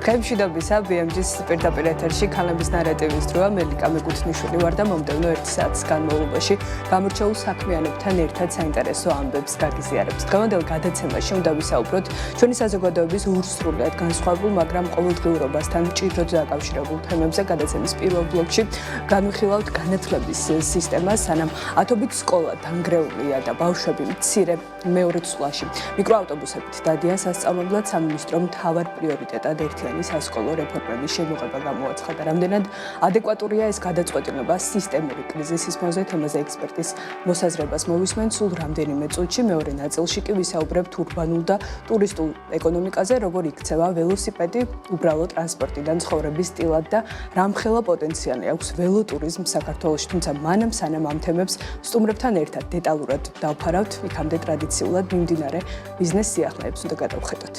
დღემშვიდობისა BMG-ის პირდაპირ ეთერში ქალების ნარატივის დროა. მელიკა მეგუთნიშვილი ვარ და მომდევნო 1 საათის განმავლობაში გამორჩეულ საქმიანობთან ერთად საინტერესო ამბებს გაგიზიარებთ. დღევანდელ გადაცემაში უნდა ვისაუბროთ ჩვენი საზოგადოების ურსრულად განსხვავებულ, მაგრამ ყოველდღიურობასთან მჭიდროდ დაკავშირებულ თემებზე. გადაცემის პირველ ბლოკში განვიხილავთ განათლების სისტემას, სანამ ათობით სკოლა დანგრეულია და ბავშვები მცირე მეორე წლაში მიკროავტობუსებით დადიან სასწავლებლად. სამინისტრომ მთავარ პრიორიტეტად ერთიანი სასკოლო რეფორმების შემოღება გამოაცხადა. რამდენად ადეკვატურია ეს გადაწყვეტილება სისტემური კრიზისის ფონზე? თემაზე ექსპერტის მოსაზრებას მოვისმენთ სულ რამდენიმე წუთში. მეორე ნაწილში კი ვისაუბრებთ ურბანულ და ტურისტულ ეკონომიკაზე, როგორ იქცევა ველოსიპედი უბრალო ტრანსპორტიდან ცხოვრების სტილად და რამხელა პოტენციალი აქვს ველოტურიზმს საქართველოში. თუმცა მანამ სანამ ამ თემებს სტუმრებთან ერთად დეტალურად დავფარავთ, იქამდე ტრადიციულად მიმდინარე ბიზნეს სიახლეებს უნდა გადავხედოთ.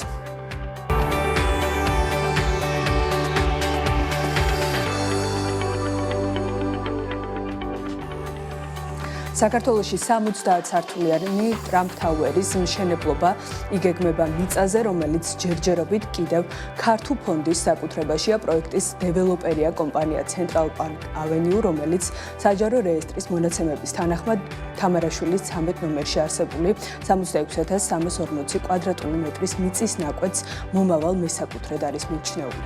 საქართველოში 70 სართულიანი ტრამპ თაუერის მშენებლობა იგეგმება მიწაზე, რომელიც ჯერჯერობით კიდევ ქართულ ფონდის საკუთრებაშია. პროექტის დეველოპერია კომპანია Central Park Avenue, რომელიც საჯარო რეესტრის მონაცემების თანახმად თამარაშვილის 13 ნომერში არსებული 66,340 კვადრატული მეტრის მიწის ნაკვეთს მომავალ მესაკუთრედ არის მიჩნეული.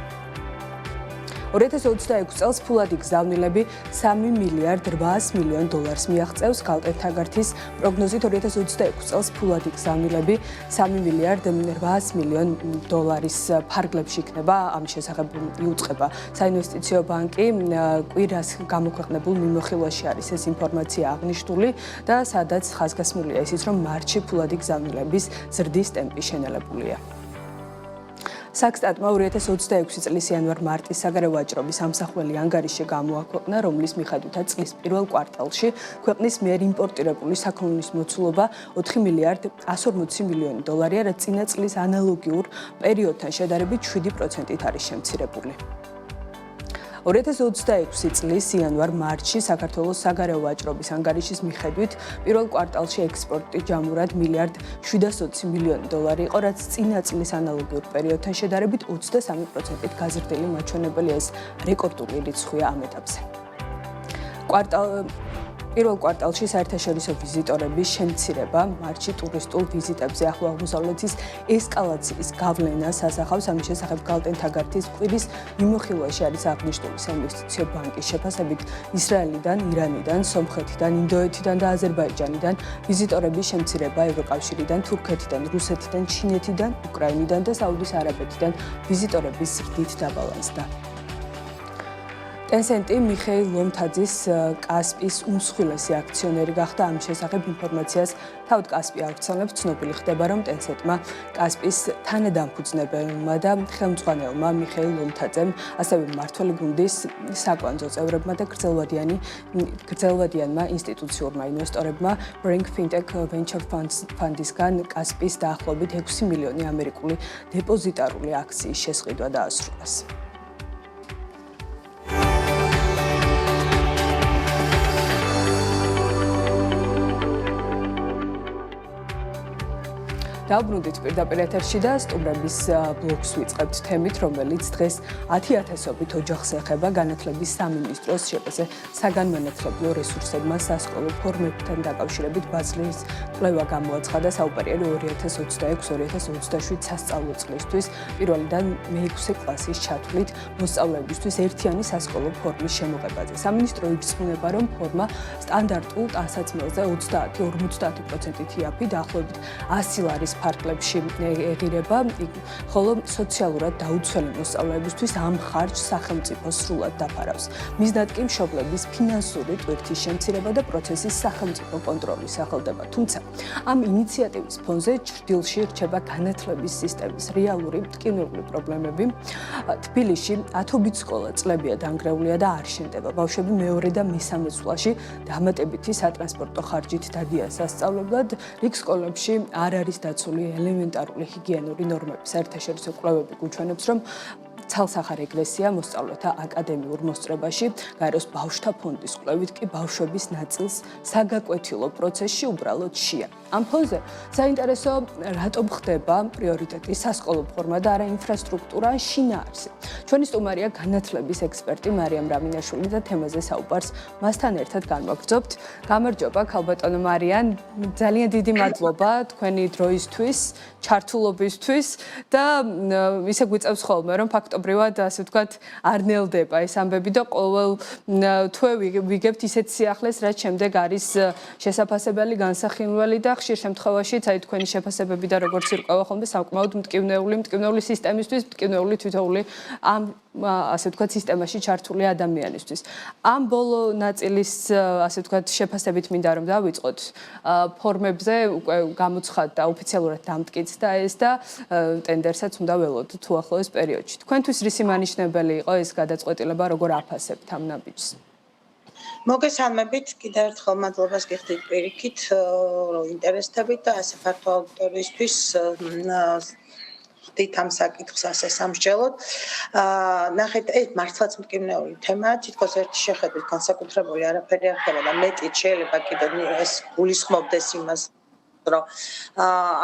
2026 წელს ფულად იგზავნილები $3 მილიარდ 800 მილიონ მიაღწევს. გალტენთაგართის პროგნოზით 2026 წელს ფულად იგზავნილები $3 მილიარდ 800 მილიონ ფარგლებში იქნება. ამ შესახებ იუწყება საინვესტიციო ბანკი. კვირას გამოქვეყნებულ მიმოხილვაში არის ეს ინფორმაცია აღნიშნული და სადაც ხაზგასმულია ისიც, რომ მარტში ფულად იგზავნილების ზრდის ტემპი შენელებულია. საქსტატმა 2026 წლის იანვარ-მარტის საგარეო ვაჭრობის ამსახველი ანგარიში გამოაქვეყნა, რომლის მიხედვითაც წლის პირველ კვარტალში ქვეყნის მიერ იმპორტირებული საქონლის მოცულობა $4 მილიარდ 140 მილიონი, რაც წინა წლის ანალოგიურ პერიოდთან შედარებით 7%-ით არის შემცირებული. 2026 წლის იანვარ-მარტში საქართველოს საგარეო ვაჭრობის ანგარიშის მიხედვით პირველ კვარტალში ექსპორტი ჯამურად $1 მილიარდ 720 მილიონი იყო, რაც წინა წლის ანალოგიურ პერიოდთან შედარებით 23%-ით გაზრდილი მაჩვენებელი. ეს რეკორდული რიცხვია ამ ეტაპზე. პირველ კვარტალში საერთაშორისო ვიზიტორების შემცირება მარტში ტურისტულ ვიზიტებზე ახლო აღმოსავლეთის ესკალაციის გავლენას ასახავს. ამის შესახებ გალტენთაგართის კვირის მიმოხილვაში არის აღნიშნული საინვესტიციო ბანკის შეფასებით ისრაელიდან, ირანიდან, სომხეთიდან, ინდოეთიდან და აზერბაიჯანიდან ვიზიტორების შემცირება, ევროკავშირიდან, თურქეთიდან, რუსეთიდან, ჩინეთიდან, უკრაინიდან და საუდის არაბეთიდან ვიზიტორების ზრდით დაბალანსდა. Tencent მიხეილ ლომთაძის კასპის უმსხვილესი აქციონერი გახდა. ამ შესახებ ინფორმაციას თავად კასპი ავრცელებს. ცნობილი ხდება, რომ Tencent-მა კასპის თანადამფუძნებელმა და ხელმძღვანელმა მიხეილ ლომთაძემ, ასევე მმართველი გუნდის საკვანძო წევრებმა და გრძელვადიანმა ინსტიტუციურმა ინვესტორებმა Bring Fintech Venture Funds-ისგან კასპის დაახლოებით 6 მილიონი ამერიკული დეპოზიტარული აქციის შესყიდვა დაასრულეს. დავბრუნდით პირდაპირ ეთერში და სტუმრების ბლოკს ვიწყებთ თემით, რომელიც დღეს 10,000-ობით ოჯახს ეხება. განათლების სამინისტროს შეფასე საგანმანათლებლო რესურსებმა სასკოლო ფორმებთან დაკავშირებით ბაზრის კვლევა გამოაცხადა. საუბარია 2026-2027 სასწავლო წლისთვის პირველიდან მე-6 კლასის ჩათვლით მოსწავლეებისთვის ერთიანი სასკოლო ფორმის შემოღებაზე. სამინისტრო ირწმუნება, რომ ფორმა სტანდარტულ ტანსაცმელზე 30-50%-ით იაფი, დაახლოებით 100 ლარის ფარგლებში ეღირება, ხოლო სოციალურად დაუცველი მოსწავლეებისთვის ამ ხარჯს სახელმწიფო სრულად დაფარავს. მიზნად კი მშობლების ფინანსური ტვირთის შემცირება და პროცესის სახელმწიფო კონტროლის სახელდება. თუმცა ამ ინიციატივის ფონზე ჭრდილში რჩება განათლების სისტემის რეალური ტკივნეული პრობლემები. თბილისში ათობით სკოლა წლებია დანგრეულია და არ შენდება. ბავშვები მეორე და მესამე წლებში დამატებითი სატრანსპორტო ხარჯით დადიან სასწავლებლად. რიგ სკოლებში არ არის დაცული ელემენტარული ჰიგიენური ნორმები. საერთაშორისო კვლევები გვიჩვენებს, რომ ცალსახარ ეკლესია მოსწავლეთა აკადემიურ მოსწრებაში, გაეროს ბავშვთა ფონდის კვლევით კი ბავშვების ნაწილს საგაკვეთილო პროცესში უბრალოდ შეა. ამ ფონზე საინტერესო რატომ ხდება პრიორიტეტი სასკოლო ფორმა და არა ინფრასტრუქტურა ან შინაარსი. ჩვენი სტუმარია განათლების ექსპერტი მარიამ რამინაშვილი და თემაზე საუბარს მასთან ერთად განვაგრძობთ. გამარჯობა ქალბატონო მარიან, ძალიან დიდი მადლობა თქვენი დროისთვის, ჩართულობისთვის და ისე გვიწევს ხოლმე რომ ფაქტობრივად ასე ვთქვათ არ ნელდება ეს ამბები და ყოველ თვე ვიგებთ ისეთ სიახლეს, რაც შემდეგ არის შესაძლებელი განსახილველი და ხშირ შემთხვევაში აი თქვენი შეფასებები და როგორც ირკვევა ხოლმე საკმაოდ მტკივნეული სისტემისთვის, მტკივნეული თითოეული ამ ასე ვთქვათ სისტემაში ჩართული ადამიანისთვის. ამ ბოლო ნაწილის ასე ვთქვათ შეფასებით მინდა რომ დავიწყოთ ფორმებზე უკვე გამოცხადდა ოფიციალურად დამტკიცდა ეს და ტენდერსაც უნდა ველოდოთ თუ ახლოეს პერიოდში. თქვენთვის რისი მანიშნებელი იყო ეს გადაწყვეტილება, როგორ აფასებთ ამ ნაბიჯს? მოგესალმებით, კიდევ ერთხელ მადლობას გიხდით პირიქით, რომ ინტერესდებით და ასე ფართო აუდიტორიისთვის ხდით ამ საკითხს ასე სამსჯელოდ. ნახეთ, ეს მართლაც მტკივნეული თემაა, თითქოს ერთი შეხედვით განსაკუთრებული არაფერი არ ხდება და მეტიც შეიძლება კიდევ ეს გულისხმობდეს იმას რომ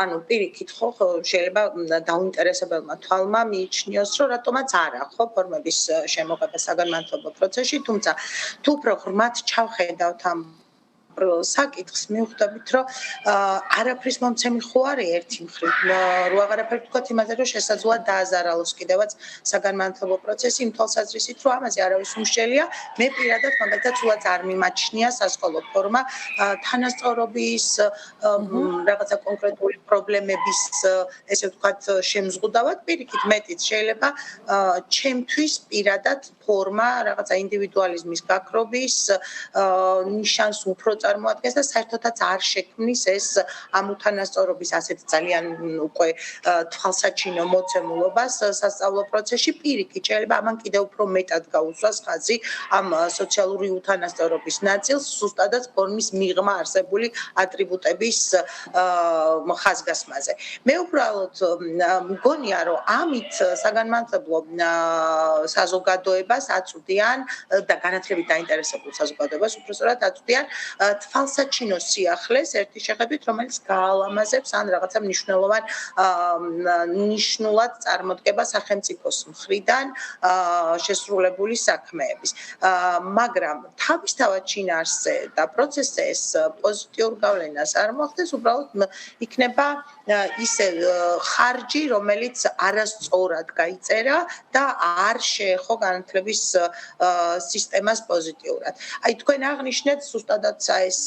ანუ პირიქით ხო შეიძლება დაინტერესებელმა თვალმა მიიჩნიოს რომ რატომაც არა ხო ფორმების შემოღება საგანმანათლებლო პროცესში, თუმცა თუ უფრო ღრმად ჩავხედავთ ამ საკითხს მივხვდებით რომ არაფრის მომცემი ხო არის ერთი მხრივ რო აღარაფერი თქვათ იმაზე რომ შესაძლოა დააზარალოს კიდევაც საგანმანათლებლო პროცესი იმ თვალსაზრისით რომ ამაზე არავის უშელია მე პირადად მაგალითად სულაც არ მიმაჩნია სასკოლო ფორმა თანასწორობის რაღაცა კონკრეტული პრობლემების ესე ვთქვათ შემზღუდავად პირიქით მეტიც შეიძლება ჩემთვის პირადად ფორმა რაღაცა ინდივიდუალიზმის გაქრობის ნიშანს უფრო წარმოადგენს და საერთოდაც არ შექმნის ეს ამ უთანასწორობის ასეთ ძალიან უკვე თვალსაჩინო მოცემულობას სასწავლო პროცესში პირიქით შეიძლება ამან კიდევ უფრო მეტად გაუსვას ხაზი ამ სოციალური უთანასწორობის ნაწილს ზუსტადაც ფორმის მიღმა არსებული ატრიბუტების ხაზგასმაზე. მე უბრალოდ მგონია რომ ამით საგანმანათლებლო საზოგადოებას აწვდიან და განათლებით დაინტერესებულ საზოგადოებას უბრალოდ აწვდიან თვალსაჩინო სიახლეს ერთი შეხედვით რომელიც გაალამაზებს ან რაღაცა მნიშვნელოვან ნიშნულად წარმოდგება სახელმწიფოს მხრიდან შესრულებული საქმეების მაგრამ თავისთავად შინაარსზე და პროცესზე ეს პოზიტიურ გავლენას არ მოახდენს უბრალოდ იქნება ისე ხარჯი რომელიც არასწორად გაიწერა და არ შეეხო განათლების სისტემას პოზიტიურად. აი თქვენ აღნიშნეთ ზუსტადაც ეს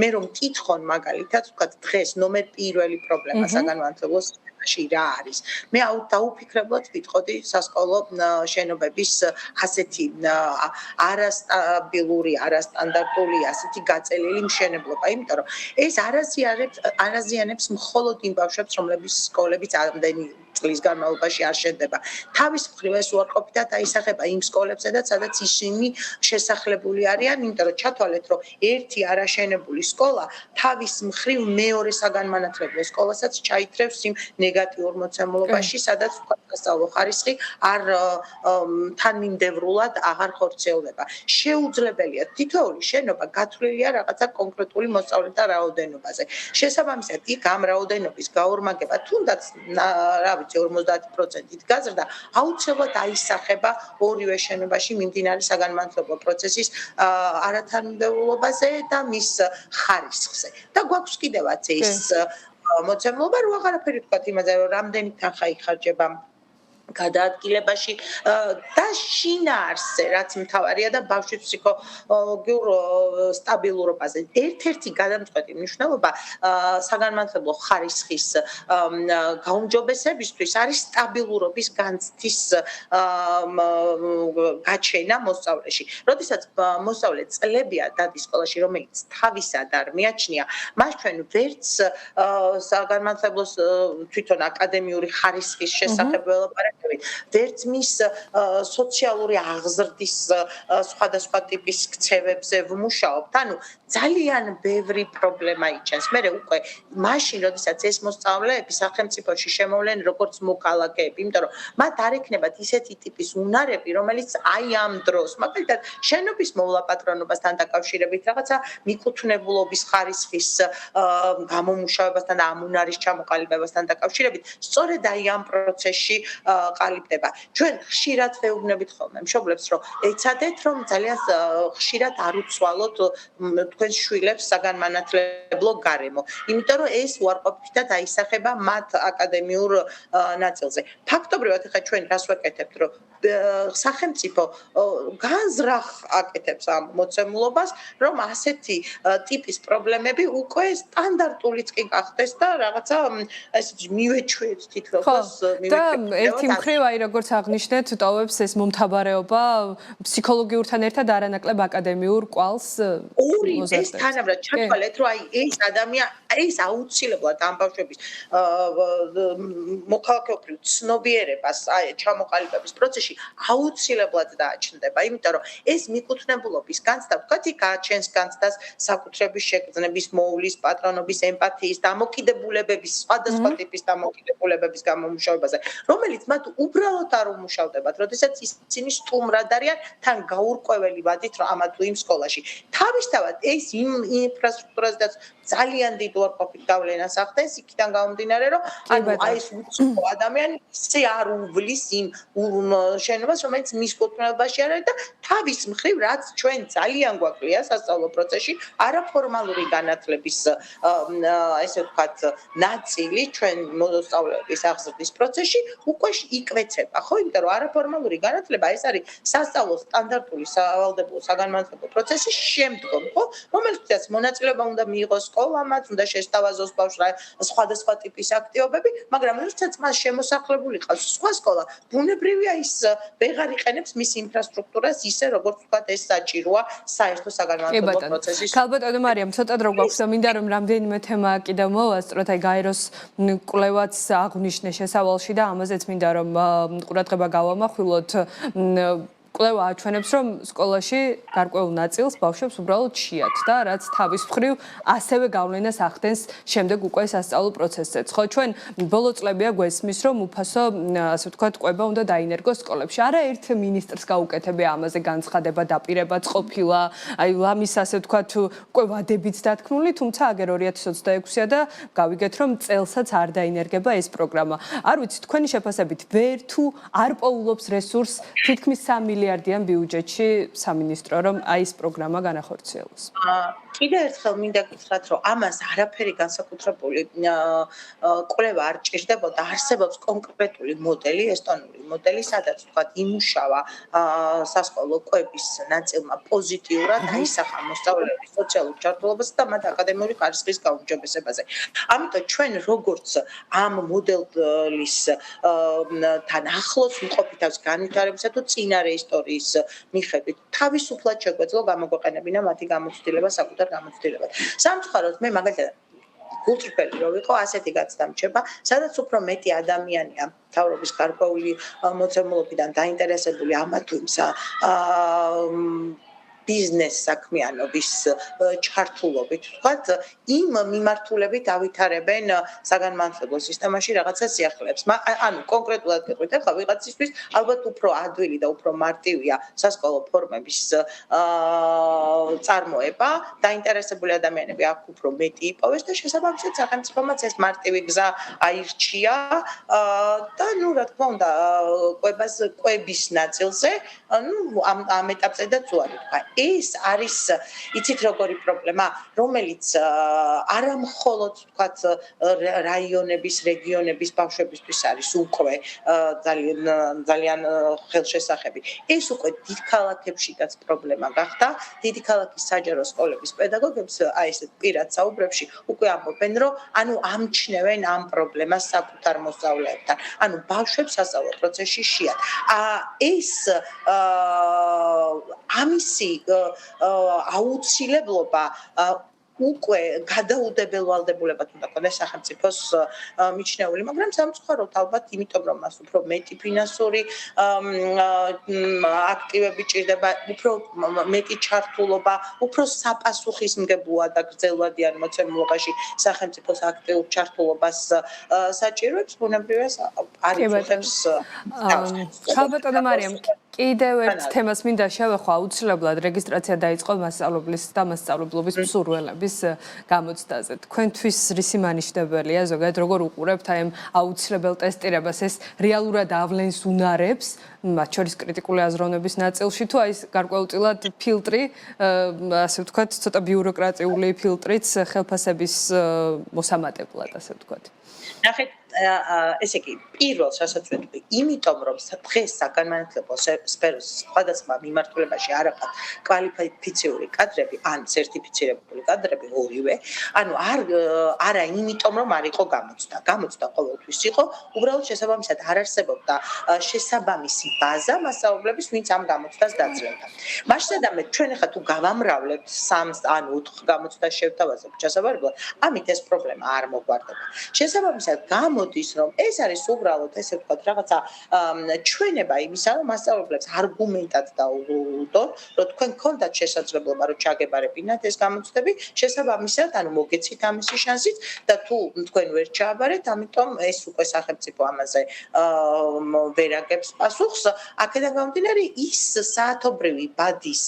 მე რომ მკითხონ მაგალითად ვთქვათ დღეს ნომერ პირველი პრობლემა საგანმანათლებლო სისტემაში რა არის. მე დაუფიქრებლად ვიტყოდი სასკოლო შენობების ასეთი არასტაბილური, არასტანდარტული, ასეთი გაწელილი მშენებლობა, იმიტომ რომ ეს არაზიანებს მხოლოდ იმ ბავშვებს, რომლებიც სკოლებიც ამდენი წლის განმავლობაში არ შენდება. თავის მხრივ ეს უარყოფითად აისახება იმ სკოლებსა, სადაც ისინი შესახლებული არიან, იმიტომ რომ ჩათვალეთ, რომ ერთი არაშენებული სკოლა თავის მხრივ მეორე საგანმანათლებლო სკოლასაც ჩაითრევს იმ ნეგატიურ მოცემულობაში, სადაც სასწავლო ხარისხი არ თანმიმდევრულად აღარ ხორციელდება. შეუძლებელია თითოეული შენობა გათვლილია რაღაცა კონკრეტული მოსწავლეთა რაოდენობაზე. შესაბამისად, იქ ამ რაოდენობის გაორმაგება თუნდაც რა 50%-ით გაზრდა, აუცილებლად აისახება ორივე შენობაში მიმდინარე საგანმანათლებლო პროცესის არათანმიმდევრულობაზე და მის ხარისხზე. და გვაქვს კიდევაც ეს მოცემულობა, რომ აღარაფერი ვთქვათ იმაზე, რომ რამდენი თანხა იხარჯება გადაადგილებაში და შინაარსზე, რაც მთავარია და ბავშვის ფსიქოლოგიურ სტაბილურობაზე. ერთ-ერთი გადამწყვეტი მნიშვნელობა საგანმანათლებლო ხარისხის გაუმჯობესებისთვის არის სტაბილურობის განცდის გაჩენა მოსწავლეში. როდესაც მოსწავლე წლებია დადის სკოლაში, რომელიც თავისად არ მიაჩნია, მას ჩვენ ვერც საგანმანათლებლო თვითონ აკადემიური ხარისხის შესახებ ველაპარაკებთ, მიმართულებით, ვერც მის სოციალური აღზრდის სხვადასხვა ტიპის ქცევებზე ვმუშაობთ. ანუ ძალიან ბევრი პრობლემა იჩენს. მე უკვე მაშინ, როდესაც ეს მოსწავლეები სახელმწიფოში შემოვლენ როგორც მოქალაქეები, იმიტომ რომ მათ არ ექნებათ ისეთი ტიპის უნარები, რომელიც აი ამ დროს, მაგალითად, შენობის მოვლა პატრონობასთან დაკავშირებით, რაღაცა მიკუთვნებულობის ხარისხის გამომუშავებასთან და ამ უნარის ჩამოყალიბებასთან დაკავშირებით, სწორედ აი ამ პროცესში ყალიბდება. ჩვენ ხშირად ვეუბნებით ხოლმე მშობლებს, რომ ეცადეთ, რომ ძალიან ხშირად არ უცვალოთ თქვენს შვილებს საგანმანათლებლო გარემო, იმიტომ რომ ეს უარყოფითად აისახება მათ აკადემიურ ნაწილზე. ფაქტობრივად ახლა ჩვენ რას ვაკეთებთ, რომ სახელმწიფო განზრახ აკეთებს ამ მოცემულობას, რომ ასეთი ტიპის პრობლემები უკვე სტანდარტულიც კი გახდეს და რაღაცა ესეთი მივეჩვიეთ თითქოს და ერთი მხრივ აი როგორც აღნიშნეთ, ტოვებს ეს მომთაბარეობა ფსიქოლოგიურთან ერთად არანაკლებ აკადემიურ კვალს ეს თანაბრად ჩათვალეთ, რომ აი ეს ადამიანი ეს აუცილებლად ამ ბავშვების მოქალაქეობრივ ცნობიერებას ჩამოყალიბების პროცესში აუცილებლად დააჩნდება, იმიტომ რომ ეს მიკუთვნებულობის განცდა, ვთქვათ, იქ აჩენს განცდას საკუთრების შეგრძნების, მოვლის, პატრონობის, ემპათიის, დამოკიდებულებების, სხვადასხვა ტიპის დამოკიდებულებების გამომუშავებაზე, რომელიც მათ უბრალოდ არ უმუშავდებათ, როდესაც ისინი სტუმრად არიან თან გაურკვეველი ვადით, რომ ამა თუ იმ სკოლაში. თავისთავად ეს იმ ინფრასტრუქტურაზეც ძალიან დიდ უარყოფით გავლენას ახდენს, იქიდან გამომდინარე, რომ აი ეს უცხო ადამიანი ისე არ უვლის იმ შენობას, რომელიც მის კუთვნილებაში არის და თავის მხრივ, რაც ჩვენ ძალიან გვაკლია სასწავლო პროცესში, არაფორმალური განათლების ესე ვთქვათ, ნაწილი ჩვენ მოსწავლეების აღზრდის პროცესში უკვე იკვეცება, ხო? იმიტომ რომ არაფორმალური განათლება ეს არის სასწავლო სტანდარტული სავალდებულო საგანმანათლებლო პროცესის შემდგომ, ხო? რომელსაც მონაწილეობა უნდა მიიღოს სკოლამაც, უნდა შესთავაზოს ბავშვს სხვადასხვა ტიპის აქტივობები, მაგრამ როდესაც მას შემოსახლებული ყავს სხვა სკოლა, ბუნებრივია ის ვეღარ იყენებს მის ინფრასტრუქტურას ისე, როგორც ვთქვათ, ეს საჭიროა საერთო საგანმანათლებლო პროცესის. ქალბატონო მარიამ, ცოტა დრო გვაქვს და მინდა რომ რამდენიმე თემა კიდევ მოვასწროთ, აი გაეროს კვლევაც აღვნიშნე შესავალში და ამაზეც მინდა რომ ყურადღება გავამახვილოთ. კვლევა აჩვენებს, რომ სკოლაში გარკვეულ ნაწილს ბავშვებს უბრალოდ შეათ და რაც თავის მხრივ ასევე გავლენას ახდენს შემდეგ უკვე სასწავლო პროცესზეც. ხო, ჩვენ ბოლო წლებია გვესმის, რომ უფასო, ასე ვთქვათ, კვება უნდა დაინერგოს სკოლებში. არაერთ მინისტრს გაუკეთებია ამაზე განცხადება, დაპირებაც ყოფილა, აი ლამის ასე ვთქვათ, უკვე ვადებიც დათქმული, თუმცა აგერ 2026-ია და გავიგეთ, რომ წელსაც არ დაინერგება ეს პროგრამა. არ ვიცი, თქვენი შეფასებით, ვერ თუ არ პოულობს რესურსს თითქმის 3 მილიარდიან ბიუჯეტში სამინისტრო, რომ აი ეს პროგრამა განახორციელოს. კიდევ ერთხელ მინდა გითხრათ, რომ ამას არაფერი განსაკუთრებული კვლევა არ ჭირდებოდა. არსებობს კონკრეტული მოდელი, ესტონური მოდელი, სადაც ვთქვათ, იმუშავა სასკოლო კვების ნაწილმა პოზიტიურად აისახა მოსწავლეების სოციალურ ჯანმრთელობასა და მათ აკადემიური ხარისხის გაუმჯობესებაზე. ამიტომ ჩვენ როგორც ამ მოდელის თან ახლოს მყოფითავს განვითარებისა თუ წინარე ისტორიის მიხედვით თავისუფლად შეგვეძლო გამოგვეყენებინა მათი გამოცდილება საკუთარ გამოცდილებად. სამწუხაროდ მე მაგალითად გულწრფელი რო ვიყო, ასეთი გაცდა მრჩება, სადაც უფრო მეტი ადამიანია მთავრობის გარკვეული მოცემულობიდან დაინტერესებული ამა თუ იმ ბიზნეს საქმიანობის ჩართულობით, ვთქვათ, იმ მიმართულებით ავითარებენ საგანმანათლებლო სისტემაში რაღაცა სიახლეებს. ანუ კონკრეტულად გეტყვით, ახლა ვიღაცისთვის ალბათ უფრო ადვილი და უფრო მარტივია სასკოლო ფორმების წარმოება, დაინტერესებული ადამიანები აქ უფრო მეტი იპოვეს და შესაბამისად სახელმწიფომაც ეს მარტივი გზა აირჩია და ნუ რა თქმა უნდა, კვების ნაწილზე, ნუ ამ ეტაპზედაც უარი თქვა. ეს არის, იცით როგორი პრობლემა, რომელიც არა მხოლოდ ვთქვათ რაიონების, რეგიონების ბავშვებისთვის არის უკვე ძალიან ხელშესახები. ეს უკვე დიდ ქალაქებშიც პრობლემა გახდა. დიდი ქალაქის საჯარო სკოლების პედაგოგებს აი ესეთ პირად საუბრებში უკვე ამბობენ, რომ ანუ ამჩნევენ ამ პრობლემას საკუთარ მოსწავლეებთან. ანუ ბავშვებს სასწავლო პროცესში შეათ. ეს ამისი აუცილებლობა უკვე გადაუდებელ ვალდებულებად უნდა ქონდეს სახელმწიფოს მიჩნეული, მაგრამ სამწუხაროდ ალბათ იმიტომ რომ მას უფრო მეტი ფინანსური აქტივები ჭირდება, უფრო მეტი ჩართულობა, უფრო საპასუხისმგებლოა და გრძელვადიან მოცემულობაში სახელმწიფოს აქტიურ ჩართულობას საჭიროებს, ბუნებრივია არ იწუხებს. ხალბატონო მარიამ, კიდევ ერთ თემას მინდა შევეხო, აუცილებლად რეგისტრაცია დაიწყო მასწავლებლის და მასწავლებლობის მსურველების გამოცდაზე. თქვენთვის რისი მანიშნებელია, ზოგადად როგორ უყურებთ აი ამ აუცილებელ ტესტირებას, ეს რეალურად ავლენს უნარებს, მათ შორის კრიტიკული აზროვნების ნაწილში, თუ აი ეს გარკვეულწილად ფილტრი, ასე ვთქვათ, ცოტა ბიუროკრატიული ფილტრიც ხელფასების მოსამატებლად, ასე ვთქვათ. ნახეთ, ესე იგი, პირველს რასაც ვეთქვი, იმიტომ რომ დღეს საგანმანათლებლო სფეროს სხვადასხვა მიმართულებაში არ აყავ კვალიფიციური კადრები, ან სერტიფიცირებული კადრები ორივე, ანუ არა იმიტომ რომ არ იყო გამოცდა. გამოცდა ყოველთვის იყო, უბრალოდ შესაბამისად არ არსებობდა შესაბამისი ბაზა მასწავლებლების, ვინც ამ გამოცდას დაძლევდა. მასშტაბად ჩვენ ახლა თუ გავამრავლებთ 3 ან 4 გამოცდას შევთავაზებთ ჩასაბარებლად, ამით ეს პრობლემა არ მოგვარდება. შესაბამისად გამოდის რომ ეს არის უბრალოდ ესე ვთქვათ რაღაცა ჩვენება იმისა რომ მასწავლებლებს არგუმენტად დაუვდოთ რომ თქვენ გქონდათ შესაძლებლობა რომ ჩაგებარებინათ ეს გამოცდები შესაბამისად ანუ მოგეცით ამისი შანსიც და თუ თქვენ ვერ ჩააბარეთ ამიტომ ეს უკვე სახელმწიფო ამაზე ვერ აგებს პასუხს აქედან გამომდინარე ის საათობრივი ბადის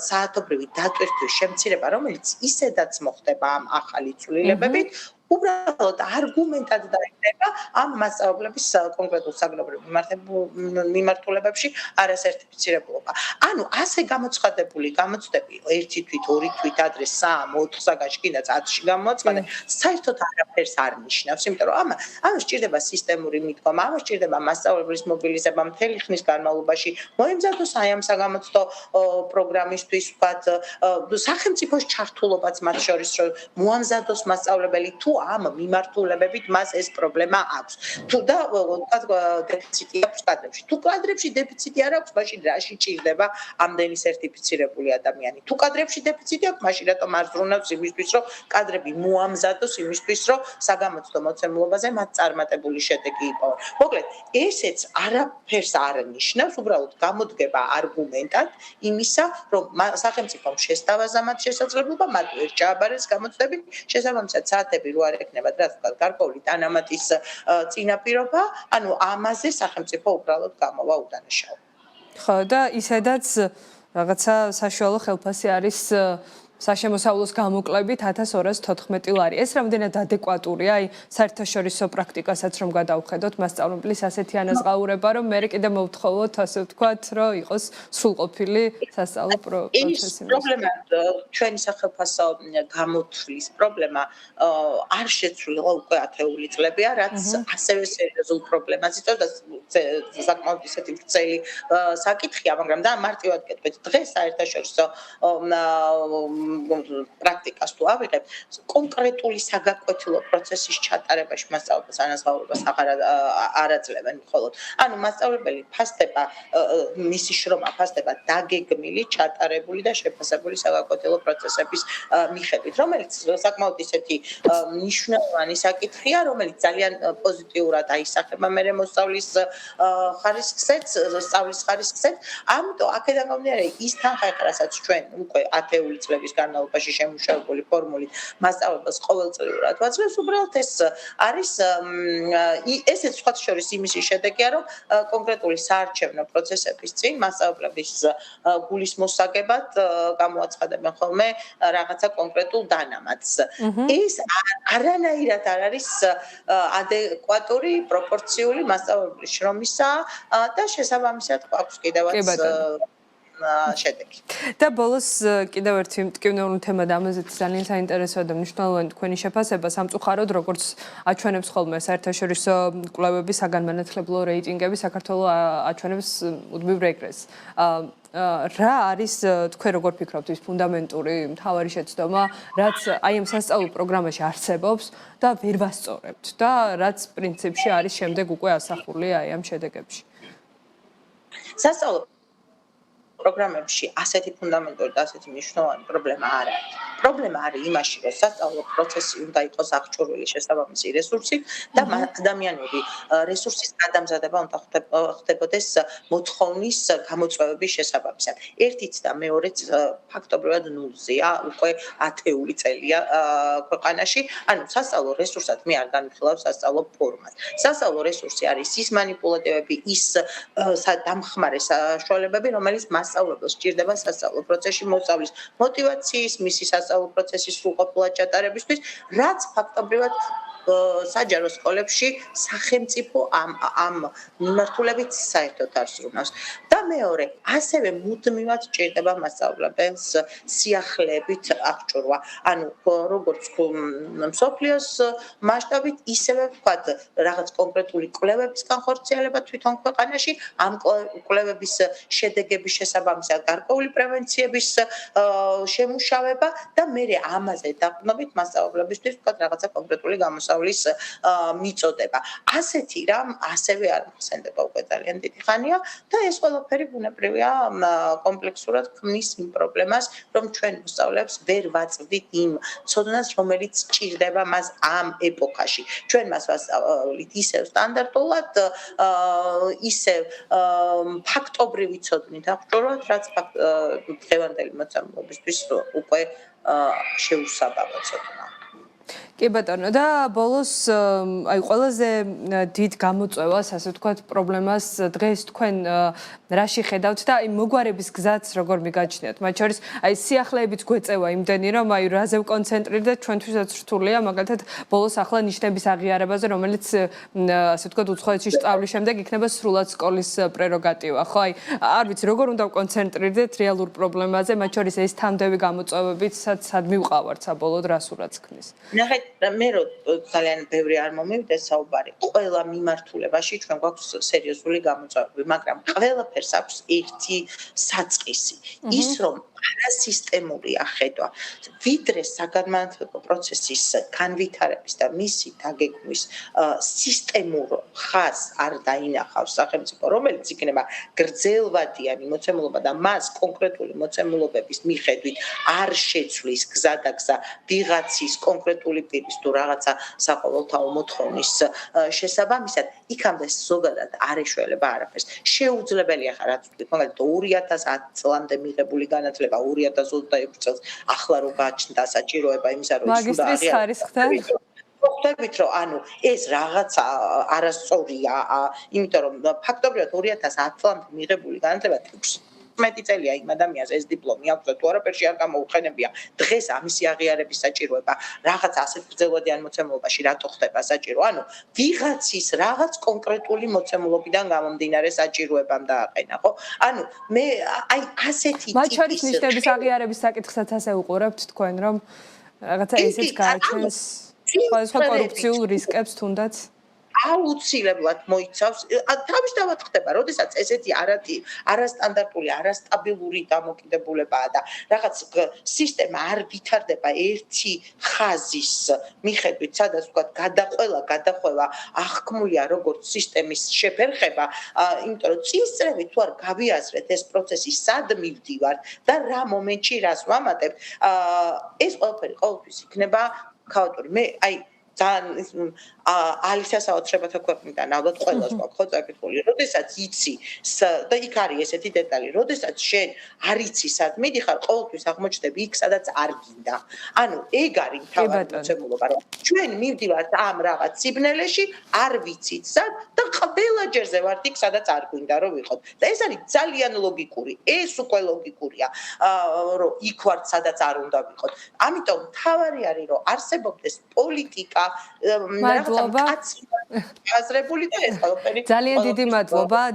საათობრივი დატვირთვის შემცირება რომელიც ისედაც მოხდება ამ ახალი ცვლილებებით უბრალოდ არგუმენტად დაიხდება ამ მასწავლებლების კონკრეტულ საგნობრივ მიმართულებებში არასერტიფიცირებულობა. ანუ ასე გამოცხადებული გამოცდები 1 თვით, 2 თვით, ადრე 3, 4 საგანში, კიდე 10-ში გამოაცხადე, საერთოდ არაფერს არ ნიშნავს, იმიტომ რომ ამას სჭირდება სისტემური მიდგომა, ამას სჭირდება მასწავლებლის მობილიზება მთელი ხნის განმავლობაში, მოემზადოს აი ამ საგამოცდო პროგრამისთვის, ვთქვათ, სახელმწიფოს ჩართულობაც მათ შორის, რომ მოამზადოს მასწავლებელი თუ ამ მიმართულებებით მას ეს პრობლემა აქვს. თუ და დეფიციტი აქვს კადრებში. თუ კადრებში დეფიციტი არ აქვს, მაშინ რაში ჭირდება ამდენი სერტიფიცირებული ადამიანი. თუ კადრებში დეფიციტი აქვს, მაშინ რატომ არ ზრუნავს იმისთვის, რომ კადრები მოამზადოს იმისთვის, რომ საგამოცდო მოცემულობაზე მათ წარმატებული შედეგი იპოვონ. მოკლედ, ესეც არაფერს არ ნიშნავს, უბრალოდ გამოდგება არგუმენტად იმისა, რომ სახელმწიფომ შესთავაზა მათ შესაძლებლობა, მათ ვერ ჩააბარეს გამოცდები, შესაბამისად საათები რო არ ექნება და თქვა გარკვეული დანამატის წინაპირობა, ანუ ამაზე სახელმწიფო უბრალოდ გამოვა უდანაშაულო. ხო, და ისედაც რაღაცა საშუალო ხელფასი არის საშემოსავლოს გამოკლებით 1214 ლარი. ეს რამდენად ადეკვატურია, აი საერთაშორისო პრაქტიკასაც რომ გადავხედოთ, მასწავლებლის ასეთი ანაზღაურება, რომ მე კიდე მოვთხოვოთ, ასე ვთქვათ, რომ იყოს სრულყოფილი სასწავლო პროცესი. ის პრობლემა ჩვენი სახელფასო გამოთვლის პრობლემა არ შეცვლილა უკვე 10 წლებია, რაც ასევე სერიოზულ პრობლემას იწვევს და საკმაოდ ისეთი ვრცელი საკითხია, მაგრამ და მარტივად გეტყვით, დღეს საერთაშორისო პრაქტიკას თუ ავიღებ, კონკრეტული საგაკვეთილო პროცესის ჩატარებაში მასწავლებელს ანაზღაურებას არ აძლევენ მხოლოდ. ანუ მასწავლებელი ფასდება, მისი შრომა ფასდება დაგეგმილი, ჩატარებული და შეფასებული საგაკვეთილო პროცესების მიხედვით, რომელიც საკმაოდ ისეთი მნიშვნელოვანი საკითხია, რომელიც ძალიან პოზიტიურად აისახება მერე მოსწავლის ხარისხზეც, სწავლის ხარისხზეც. ამიტომ აქედან გამომდინარე, ის თანხა, რასაც ჩვენ უკვე 10 წლების განმავლობაში შემუშავებული ფორმულით მასწავლებელს ყოველწლიურად ვაძლევს, უბრალოდ ეს არის ესეც სხვა შორის იმის შედეგია, რომ კონკრეტული საარჩევნო პროცესების წინ მასწავლებლების გულის მოსაგებად გამოაცხადებენ ხოლმე რაღაცა კონკრეტულ დანამატს. ეს არანაირად არ არის ადეკვატური, პროპორციული მასწავლებლის შრომისა და შესაბამისად აქვს კიდევაც შედეგი. და ბოლოს კიდევ ერთი მტკივნეული თემა და ამაზეც ძალიან საინტერესოა და მნიშვნელოვანი თქვენი შეფასება სამწუხაროდ როგორც აჩვენებს ხოლმე საერთაშორისო კვლევების საგანმანათლებლო რეიტინგები საქართველოს აჩვენებს უდმივ რეგრესს. რა არის თქვენ როგორ ფიქრობთ ის ფუნდამენტური მთავარი შეცდომა, რაც აი ამ სასწავლო პროგრამაში არსებობს და ვერ ვასწორებთ და რაც პრინციპში არის შემდეგ უკვე ასახული აი ამ შედეგებში. სასწავლო პროგრამებში ასეთი ფუნდამენტური და ასეთი მნიშვნელოვანი პრობლემა არ არის. პრობლემა არის იმაში, რომ სასწავლო პროცესი უნდა იყოს აღჭურვილი შესაბამისი რესურსით და ადამიანური რესურსის გადამზადება უნდა ხდებოდეს მოთხოვნის გამოწვევების შესაბამისად. ერთიც და მეორეც ფაქტობრივად ნულზეა, უკვე ათეული წელია ქვეყანაში. ანუ სასწავლო რესურსად მე არ განვიხილავ სასწავლო ფორმას. სასწავლო რესურსი არის ის манипуლატივები, ის დამხმარე საშუალებები, რომელიც მასწავლებელს სჭირდება სასწავლო პროცესში მოსწავლის мотиваციის, მისი სასწავლო პროცესის სრულყოფილად ჩატარებისთვის, რაც ფაქტობრივად საჯარო სკოლებში სახელმწიფო ამ მიმართულებით საერთოდ არ ზრუნავს. და მეორე, ასევე მუდმივად ჭირდება მასწავლებელს სიახლეებით აღჭურვა. ანუ როგორც მსოფლიოს მასშტაბით, ისევე ვთქვათ, რაღაც კონკრეტული კვლევების განხორციელება თვითონ ქვეყანაში, ამ კვლევების შედეგების შესაბამისად გარკვეული პრევენციების შემუშავება და მე ამაზე დაყრდნობით მასწავლებლებისთვის ვთქვათ რაღაცა კონკრეტული გამოსავლის მიწოდება. ასეთი რამ ასევე არ მოხსენდება უკვე ძალიან დიდი ხანია და ეს ყველაფერი ბუნებრივია კომპლექსურად ქმნის იმ პრობლემას, რომ ჩვენ მოსწავლეებს ვერ ვაწვდით იმ ცოდნას, რომელიც ჭირდება მას ამ ეპოქაში. ჩვენ მას ვასწავლით ისევ სტანდარტულად, ისევ ფაქტობრივი ცოდნით აღჭურვად, რაც დღევანდელი მოწამლობისთვის უკვე შეუსაბამო ცოდნა. კი ბატონო და ბოლოს აი ყველაზე დიდ გამოწვევას, ასე ვთქვათ, პრობლემას დღეს თქვენ რაში ხედავთ და აი მოგვარების გზაც როგორ მიგაჩნიათ? მათ შორის აი სიახლეებით გვეწევა იმდენი, რომ აი რაზე ვკონცენტრირდეთ, ჩვენთვისაც რთულია, მაგალითად ბოლოს ახლა ნიშნების აღიარებაზე, რომელიც ასე ვთქვათ, უცხოეთში სწავლის შემდეგ იქნება სრულად სკოლის პრეროგატივა, ხო? აი არ ვიცი, როგორ უნდა ვკონცენტრირდეთ რეალურ პრობლემაზე, მათ შორის ეს თამდევი გამოწვევებით, სად მივყავართ საბოლოოდ რა სურათს ქმნის? ნახეთ, მე რო ძალიან ბევრი არ მომივიდეს საუბარი. ყველა მიმართულებაში ჩვენ გვაქვს სერიოზული გამოწვევები, მაგრამ ყველაფერს აქვს ერთი საწყისი. ის რომ არასისტემურია ხედვა, ვიდრე საგანმანათლებლო პროცესის განვითარების და მისი დაგეგმვის სისტემურ ხაზს არ დაინახავს სახელმწიფო, რომელიც იქნება გრძელვადიანი მოცემულობა და მას კონკრეტული მოცემულობების მიხედვით არ შეცვლის გზადაგზა ვიღაცის კონკრეტული პირის თუ რაღაცა საყოველთაო მოთხოვნის შესაბამისად, იქამდე ზოგადად არ ეშველება არაფერს. შეუძლებელია ხარ რაც ვთქვით, მაგალითად 2010 წლამდე მიღებული განათლება 2026 წელს ახლა რო გაჩნდა საჭიროება იმისა, რომ ის უნდა მაგისტრის ხარისხთან ხვდებით, რომ ანუ ეს რაღაცა არასწორია, იმიტომ რომ ფაქტობრივად 2010 წლამდე მიღებული განათლება 16 წელია იმ ადამიანს ეს დიპლომი აქვს და თუ არაფერში არ გამოუყენებია. დღეს ამისი აღიარების საჭიროება რაღაც ასეთ გრძელვადიან მოცემულობაში რატო ხდება საჭირო? ანუ ვიღაცის რაღაც კონკრეტული მოცემულობიდან გამომდინარე საჭიროებამ დააყენა, ხო? ანუ მე აი ასეთი მათ შორის ნიშნების აღიარების საკითხსაც ასე უყურებთ თქვენ, რომ რაღაცა ესეც გააჩნს სხვა კორუფციულ რისკებს თუნდაც? აუცილებლად მოიცავს, თავისთავად ხდება, როდესაც ესეთი არასტანდარტული, არასტაბილური დამოკიდებულებაა და რაღაც სისტემა არ ვითარდება ერთი ხაზის მიხედვით, სადაც ვთქვათ, გადახვევა აღქმულია როგორც სისტემის შეფერხება, იმიტომ რომ წინსწრებით თუ არ გავიაზრეთ ეს პროცესი, სად მივდივართ და რა მომენტში რას ვამატებთ, ეს ყველაფერი ყოველთვის იქნება ქაოტური. მე აი ძალიან ალისა საოცრებათა ქვეყნიდან ალბათ ყველას გვაქვს ხო წაკითხული. როდესაც იცი და იქ არის ესეთი დეტალი, როდესაც შენ არ იცი სად მიდიხარ, ყოველთვის აღმოჩნდები იქ, სადაც არ გინდა. ანუ ეგ არის მთავარი მოცემულობა, რომ ჩვენ მივდივართ ამ რაღაც სიბნელეში, არ ვიცით სად და ყველა ჯერზე ვართ იქ, სადაც არ გვინდა რომ ვიყოთ. და ეს არის ძალიან ლოგიკური. ეს უკვე ლოგიკურია, რომ იქ ვართ, სადაც არ უნდა ვიყოთ. ამიტომ მთავარი არის, რომ არსებობდეს პოლიტიკა აზრებული და ეს ყველაფერი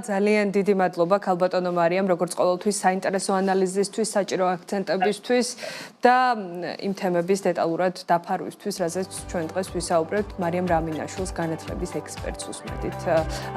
ძალიან დიდი მადლობა ქალბატონო მარიამ, როგორც ყოველთვის საინტერესო ანალიზისთვის, საჭირო აქცენტებისთვის და იმ თემების დეტალურად დაფარვისთვის, რაზეც ჩვენ დღეს ვისაუბრებთ. მარიამ რამინაშვილს, განათლების ექსპერტს უსმენთ.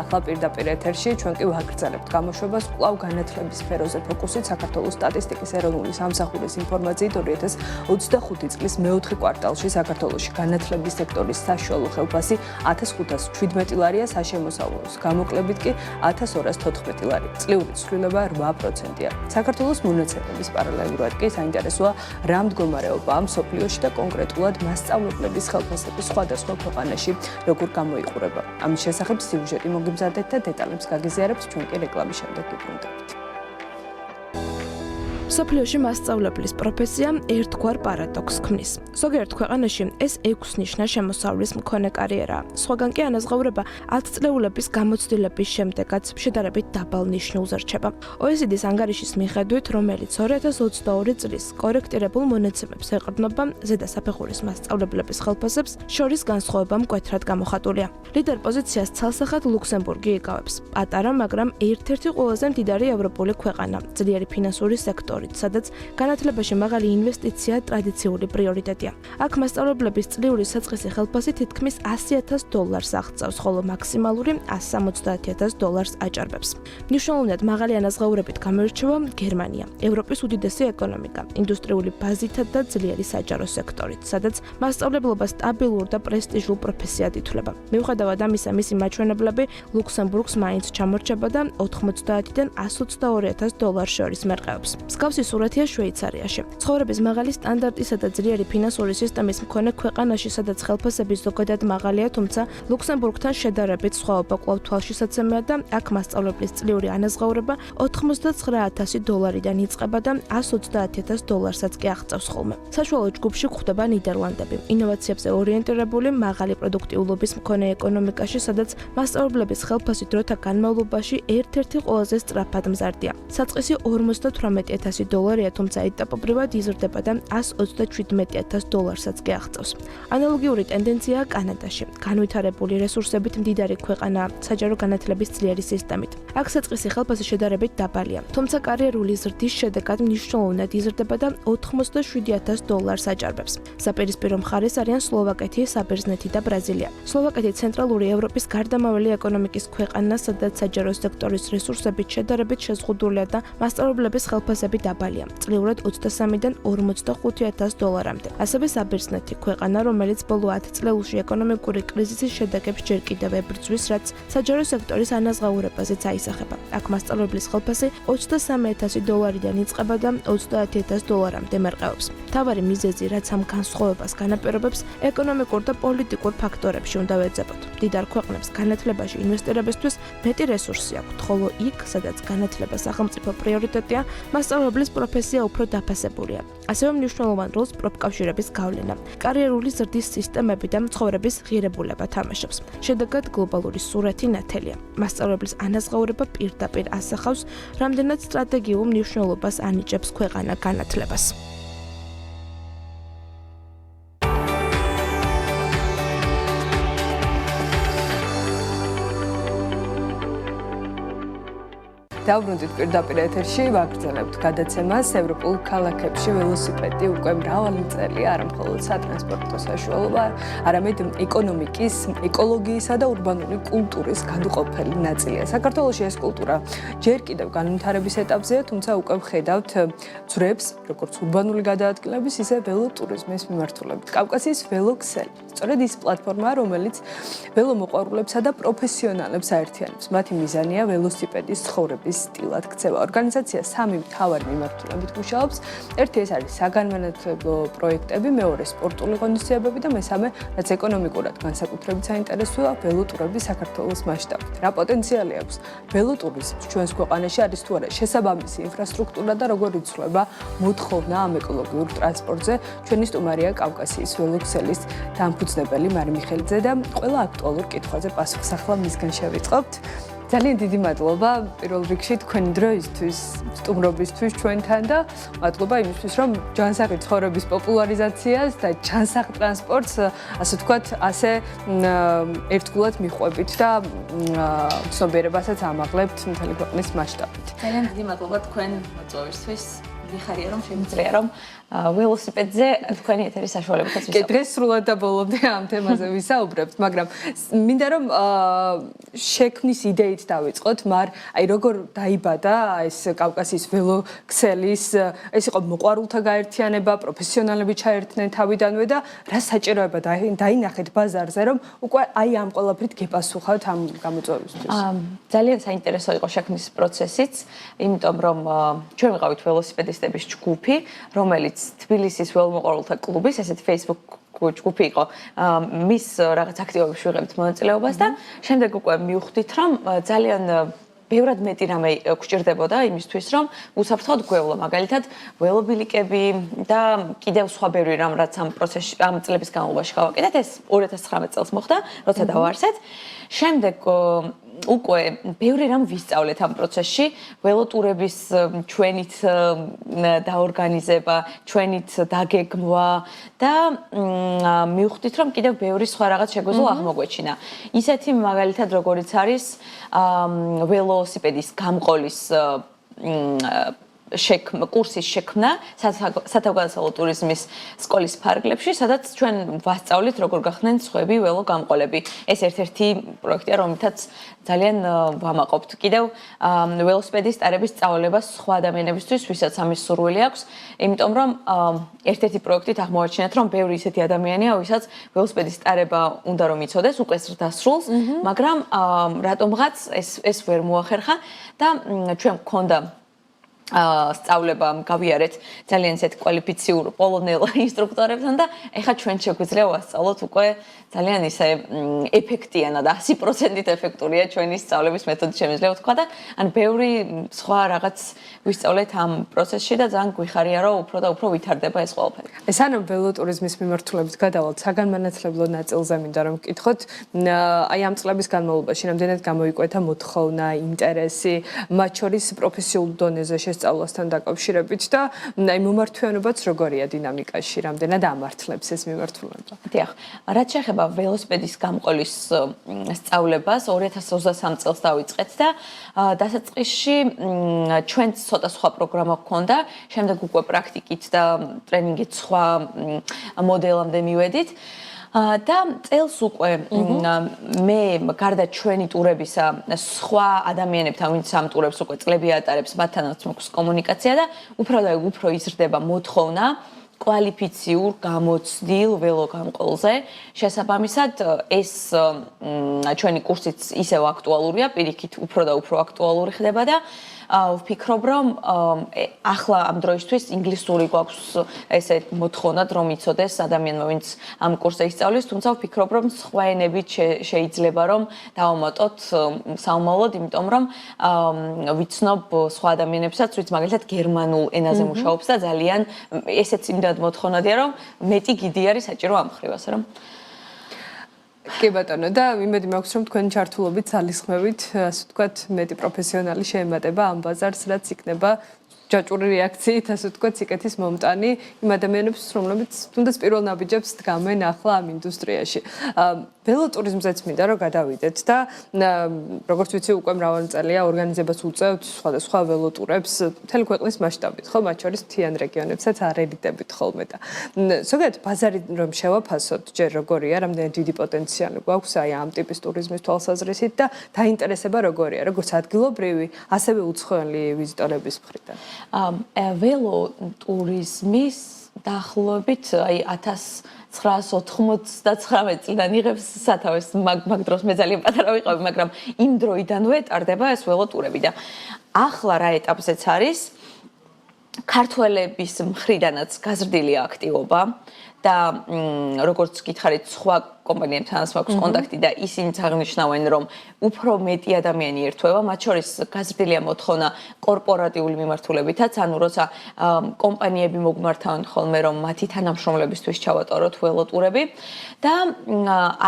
ახლა პირდაპირ ეთერში ჩვენ კი ვაგრძელებთ გამოშვებას კვლავ განათლების სფეროზე ფოკუსით საქართველოს სტატისტიკის ეროვნული სამსახურის ინფორმაციით 2025 წლის მეოთხე კვარტალში საქართველოში განათლების სექტორი სექტორის საშუალო ხელფასი 1517 ლარია, საშემოსავლოს გამოკლებით კი 1214 ლარი. წლიური ცვლილება 8%-ია. საქართველოს მონაცემების პარალელურად კი საინტერესოა რა მდგომარეობაა მსოფლიოში და კონკრეტულად მასწავლებლების ხელფასების სხვადასხვა ქვეყანაში როგორ გამოიყურება. ამის შესახებ სიუჟეტი მოგიბზადეთ და დეტალებს გაგიზიარებთ ჩვენ კი რეკლამის შემდეგ გიბრუნდებით. მსოფლიოში მასწავლებლის პროფესია ერთგვარ პარადოქსს ქმნის. ზოგიერთ ქვეყანაში ეს 6 ნიშნა შემოსავლის მქონე კარიერაა. სხვაგან კი ანაზღაურება 10 წლეულების გამოცდილების შემდეგაც შედარებით დაბალ ნიშნულს რჩება. OECD-ის ანგარიშის მიხედვით, რომელიც 2022 წლის კორექტირებულ მონაცემებს ეყრდნობა ზედა საფეხურის მასწავლებლების ხელფასებს, შორის განსხვავება მკვეთრად გამოხატულია. ლიდერ პოზიციას ცალსახად ლუქსემბურგი იკავებს. პატარა, მაგრამ ერთ-ერთი ყველაზე მდიდარი ევროპული ქვეყანა, ძლიერი ფინანსური სექტორი, სადაც განათლებაში მაღალი ინვესტიცია ტრადიციული პრიორიტეტია. აქ მასწავლებლების წლიური საწყისი ხელფასი თითქმის $100,000 აღწევს, ხოლო მაქსიმალური $170,000 აჭარბებს. მნიშვნელოვნად მაღალი ანაზღაურებით გამოირჩევა გერმანია, ევროპის უდიდესი ეკონომიკა, ინდუსტრიული ბაზითა და ძლიერი საჯარო სექტორით, სადაც მასწავლებლობა სტაბილურ და პრესტიჟულ პროფესიად ითვლება. მიუხედავად ამისა, მისი მაჩვენებლები ლუქსემბურგს მაინც ჩამორჩება და 90-დან $122,000 შორის მერყეობს. მსგავსი სურათია შვეიცარიაში. ცხოვრების მაღალი სტანდარტისა და ძლიერი ფინანსური სისტემის მქონე ქვეყანაში, სადაც ხელფასები ზოგადად მაღალია, თუმცა ლუქსემბურგთან შედარებით სხვაობა კვლავ თვალშისაცემია და აქ მასწავლებლის წლიური ანაზღაურება $89,000-დან იწყება და $130,000-საც კი აღწევს ხოლმე. საშუალო ჯგუფში გვხვდება ნიდერლანდები, ინოვაციებზე ორიენტირებული მაღალი პროდუქტიულობის მქონე ეკონომიკაში, სადაც მასწავლებლების ხელფასი დროთა განმავლობაში ერთ-ერთი ყველაზე სწრაფად მზარდია. საწყისი $58,000-ია, თუმცა ეტაპობრივად იზრდება და $127,000-საც კი აღწევს. ანალოგიური ტენდენციაა კანადაში. განვითარებული რესურსებით მდიდარი ქვეყანაა საჯარო განათლების ძლიერი სისტემით. აქ საწყისი ხელფასი შედარებით დაბალია, თუმცა კარიერული ზრდის შედეგად მნიშვნელოვნად იზრდება და $87,000 აჭარბებს. საპირისპირო მხარეს არიან სლოვაკეთი, საბერძნეთი და ბრაზილია. სლოვაკეთი ცენტრალური ევროპის გარდამავალი ეკონომიკის ქვეყანაა, სადაც საჯარო სექტორის რესურსებით შედარებით შეზღუდულია და მასწავლებლების ხელფასები დაბალია, წლიურად 23-დან $45,000-მდე. ასევე საბერძნეთი, ქვეყანა, რომელიც ბოლო 10 წლებში ეკონომიკური კრიზისის შედეგებს ჯერ კიდევ ებრძვის, რაც საჯარო სექტორის ანაზღაურებაზეც აისახება. აქ მასწავლებლის ხელფასი $23,000-დან იწყება და $30,000-მდე მერყეობს. მთავარი მიზეზი, რაც ამ განსხვავებას განაპირობებს, ეკონომიკურ და პოლიტიკურ ფაქტორებში უნდა ვეძებოთ. მდიდარ ქვეყნებს განათლებაში ინვესტირებისთვის მეტი რესურსი აქვთ, ხოლო იქ, სადაც განათლება სახელმწიფო პრიორიტეტია, მასწავლებლის პროფესია უფრო დაფასებულია. ასევე მნიშვნელოვან როლს პროფკავშირების გავლენა, კარიერული ზრდის სისტემები და ცხოვრების ღირებულება თამაშობს. შედეგად გლობალური სურათი ნათელია. მასწავლებლის ანაზღაურება პირდაპირ ასახავს, რამდენად სტრატეგიულ მნიშვნელობას ანიჭებს ქვეყანა განათლებას. დავბრუნდით პირდაპირ ეთერში, ვაგრძელებთ გადაცემას. ევროპულ ქალაქებში ველოსიპედი უკვე მრავალი წელია არა მხოლოდ სატრანსპორტო საშუალება, არამედ ეკონომიკის, ეკოლოგიისა და ურბანული კულტურის განუყოფელი ნაწილია. საქართველოში ეს კულტურა ჯერ კიდევ განვითარების ეტაპზეა, თუმცა უკვე ვხედავთ ძვრებს, როგორც ურბანული გადაადგილების, ისე ველოტურიზმის მიმართულებით. კავკასიის ველოქსელი. სწორედ ის პლატფორმაა, რომელიც ველომოყვარულებსა და პროფესიონალებს აერთიანებს. მათი მიზანია ველოსიპედის ცხოვრების სტილად ქცევა. ორგანიზაცია სამი მთავარი მიმართულებით მუშაობს. ერთი ეს არის საგანმანათლებლო პროექტები, მეორე სპორტული ღონისძიებები და მესამე, რაც ეკონომიკურად განსაკუთრებით საინტერესოა, ველოტურები საქართველოს მასშტაბით. რა პოტენციალი აქვს ველოტურიზმს ჩვენს ქვეყანაში, არის თუ არა შესაბამისი ინფრასტრუქტურა და როგორ იცვლება მოთხოვნა ამ ეკოლოგიურ ტრანსპორტზე. ჩვენი სტუმარია კავკასიის ველოქსელის დამფუძნებელი მარი მიხელიძე და ყველა აქტუალურ კითხვაზე პასუხს ახლა მისგან შევიწყობთ. ძალიან დიდი მადლობა პირველ რიგში თქვენი დროისთვის, სტუმრობისთვის ჩვენთან და მადლობა იმისთვის, რომ ჯანსაღი ცხოვრების პოპულარიზაციას და ჯანსაღ ტრანსპორტს, ასე ვთქვათ, ასე ერთგულად მიყვებით და ცნობიერებასაც ამაღლებთ მთელი ქვეყნის მასშტაბით. ძალიან დიდი მადლობა თქვენ მოწვევისთვის. გიხარია რომ შემიძლია რომ ველოსიპედზე თქვენი ეთერის საშუალებითაც კი, დღეს სრულად და ბოლომდე ამ თემაზე ვისაუბრებთ, მაგრამ მინდა რომ შექმნის იდეით დავიწყოთ, აი როგორ დაიბადა ეს კავკასიის ველოქსელის, ეს იყო მოყვარულთა გაერთიანება, პროფესიონალები ჩაერთნენ თავიდანვე და რა საჭიროება დაინახეთ ბაზარზე, რომ უკვე აი ამ ყველაფრით გეპასუხავთ ამ გამოწვევისთვის. ძალიან საინტერესო იყო შექმნის პროცესიც, იმიტომ რომ ჩვენ ვიყავით ველოსიპედისტების ჯგუფი, რომელიც თბილისის ველომოყვარულთა კლუბის, ესეთ Facebook ჯგუფი იყო, მის რაღაც აქტივობებში ვიღებთ მონაწილეობას და შემდეგ უკვე მივხვდით, რომ ძალიან ბევრად მეტი რამე გვჭირდებოდა იმისთვის, რომ უსაფრთხოდ გვევლო, მაგალითად, ველობილიკები და კიდევ სხვა ბევრი რამ, რაც ამ პროცესში, ამ წლების განმავლობაში გავაკეთეთ, ეს 2019 წელს მოხდა, როცა დავაარსეთ. შემდეგ უკვე ბევრი რამ ვისწავლეთ ამ პროცესში, ველოტურების ჩვენით დაორგანიზება, ჩვენით დაგეგმვა და მივხვდით, რომ კიდევ ბევრი სხვა რაღაც შეგვეძლო აღმოგვეჩინა. ისეთი მაგალითად როგორიც არის ველოსიპედის გამყოლის კურსის შექმნა სათავგადასავლო ტურიზმის სკოლის ფარგლებში, სადაც ჩვენ ვასწავლით როგორ გახდნენ სხვები ველო გამყოლები. ეს ერთ-ერთი პროექტია, რომელთაც ძალიან ვამაყობთ. კიდევ ველოსიპედის ტარების სწავლება სხვა ადამიანებისთვის, ვისაც ამის სურვილი აქვს, იმიტომ რომ ერთ-ერთი პროექტით აღმოაჩინეთ, რომ ბევრი ისეთი ადამიანია, ვისაც ველოსიპედის ტარება უნდა რომ იცოდეს, უკვე დასრულს, მაგრამ რატომღაც ეს ვერ მოახერხა და ჩვენ გქონდა სწავლება გავიარეთ ძალიან ისეთ კვალიფიციურ პოლონელ ინსტრუქტორებთან და ეხლა ჩვენ შეგვიძლია ვასწავლოთ უკვე ძალიან ისე ეფექტიანად 100%-ით ეფექტურია ჩვენი სწავლების მეთოდი შემიძლია ვთქვა და ან ბევრი სხვა რაღაც ვისწავლეთ ამ პროცესში და ძალიან გვიხარია რომ უფრო და უფრო ვითარდება ეს ყველაფერი. ეს ანუ ველოტურიზმის მიმართულებით გადავალთ საგანმანათლებლო ნაწილზე მინდა რომ ვკითხოთ აი ამ წლების განმავლობაში რამდენად გამოიკვეთა მოთხოვნა, ინტერესი, მათ შორის პროფესიულ დონეზე სწავლასთან დაკავშირებით და აი მომართვიანობაც როგორია დინამიკაში, რამდენად ამართლებს ეს მიმართულება. დიახ, რაც შეეხება ველოსიპედის გამყოლის სწავლებას 2023 წელს დავიწყეთ და დასაწყისში ჩვენც ცოტა სხვა პროგრამა გქონდა, შემდეგ უკვე პრაქტიკით და ტრენინგით სხვა მოდელამდე მივედით. და წელს უკვე მე გარდა ჩვენი ტურებისა სხვა ადამიანებთან ვინც ამ ტურებს უკვე წლები ატარებს მათთანაც მოქვს კომუნიკაცია და უფრო იზრდება მოთხოვნა კვალიფიციურ გამოცდილ ველოგამყოლზე შესაბამისად ეს ჩვენი კურსიც ისევ აქტუალურია პირიქით უფრო და უფრო აქტუალური ხდება და ვფიქრობ რომ ახლა ამ დროისთვის ინგლისური გვაქვს ესე მოთხოვნა რომ იცოდეს ადამიანმა ვინც ამ კურსზე ისწავლის თუმცა ვფიქრობ რომ სხვა ენებით შეიძლება რომ დავამატოთ საომავლოდ იმიტომ რომ ვიცნობ სხვა ადამიანებსაც ვინც მაგალითად გერმანულ ენაზე მუშაობს და ძალიან ესეც იმდად მოთხოვნადია რომ მეტი გიდი არის საჭირო ამ მხრივ ასე რომ კი ბატონო და იმედი მაქვს რომ თქვენი ჩართულობით ძალისხმევით ასე ვთქვათ მეტი პროფესიონალი შეემატება ამ ბაზარს რაც იქნება ჯაჭვური რეაქციით ასე ვთქვათ სიკეთის მომტანი იმ ადამიანებს რომლებიც თუნდაც პირველ ნაბიჯებს დგამენ ახლა ამ ინდუსტრიაში ველოტურიზმზეც მინდა რომ გადავიდეთ და როგორც ვიცი უკვე მრავალი წელია ორგანიზებას უწევთ სხვადასხვა ველოტურებს მთელი ქვეყნის მასშტაბით ხო მათ შორის მთიან რეგიონებსაც არელიდებით ხოლმე და ზოგადად ბაზარი რომ შევაფასოთ ჯერ როგორია რამდენი დიდი პოტენციალი გვაქვს აი ამ ტიპის ტურიზმის თვალსაზრისით და დაინტერესება როგორია როგორც ადგილობრივი ასევე უცხოელი ვიზიტორების მხრიდან ველოტურიზმის დაახლოებით აი 1999 წლიდან იღებს სათავეს მაგ დროს მე ძალიან პატარა ვიყავი მაგრამ იმ დროიდანვე ტარდება ეს ველოტურები და ახლა რა ეტაპზეც არის ქართველების მხრიდანაც გაზრდილი აქტივობა და როგორც გითხარით სხვა კომპანიებთანაც მაქვს კონტაქტი და ისინიც აღნიშნავენ რომ უფრო მეტი ადამიანი ერთვება მათ შორის გაზრდილია მოთხოვნა კორპორატიული მიმართულებითაც ანუ როცა კომპანიები მოგმართავენ ხოლმე რომ მათი თანამშრომლებისთვის ჩავატაროთ ველოტურები და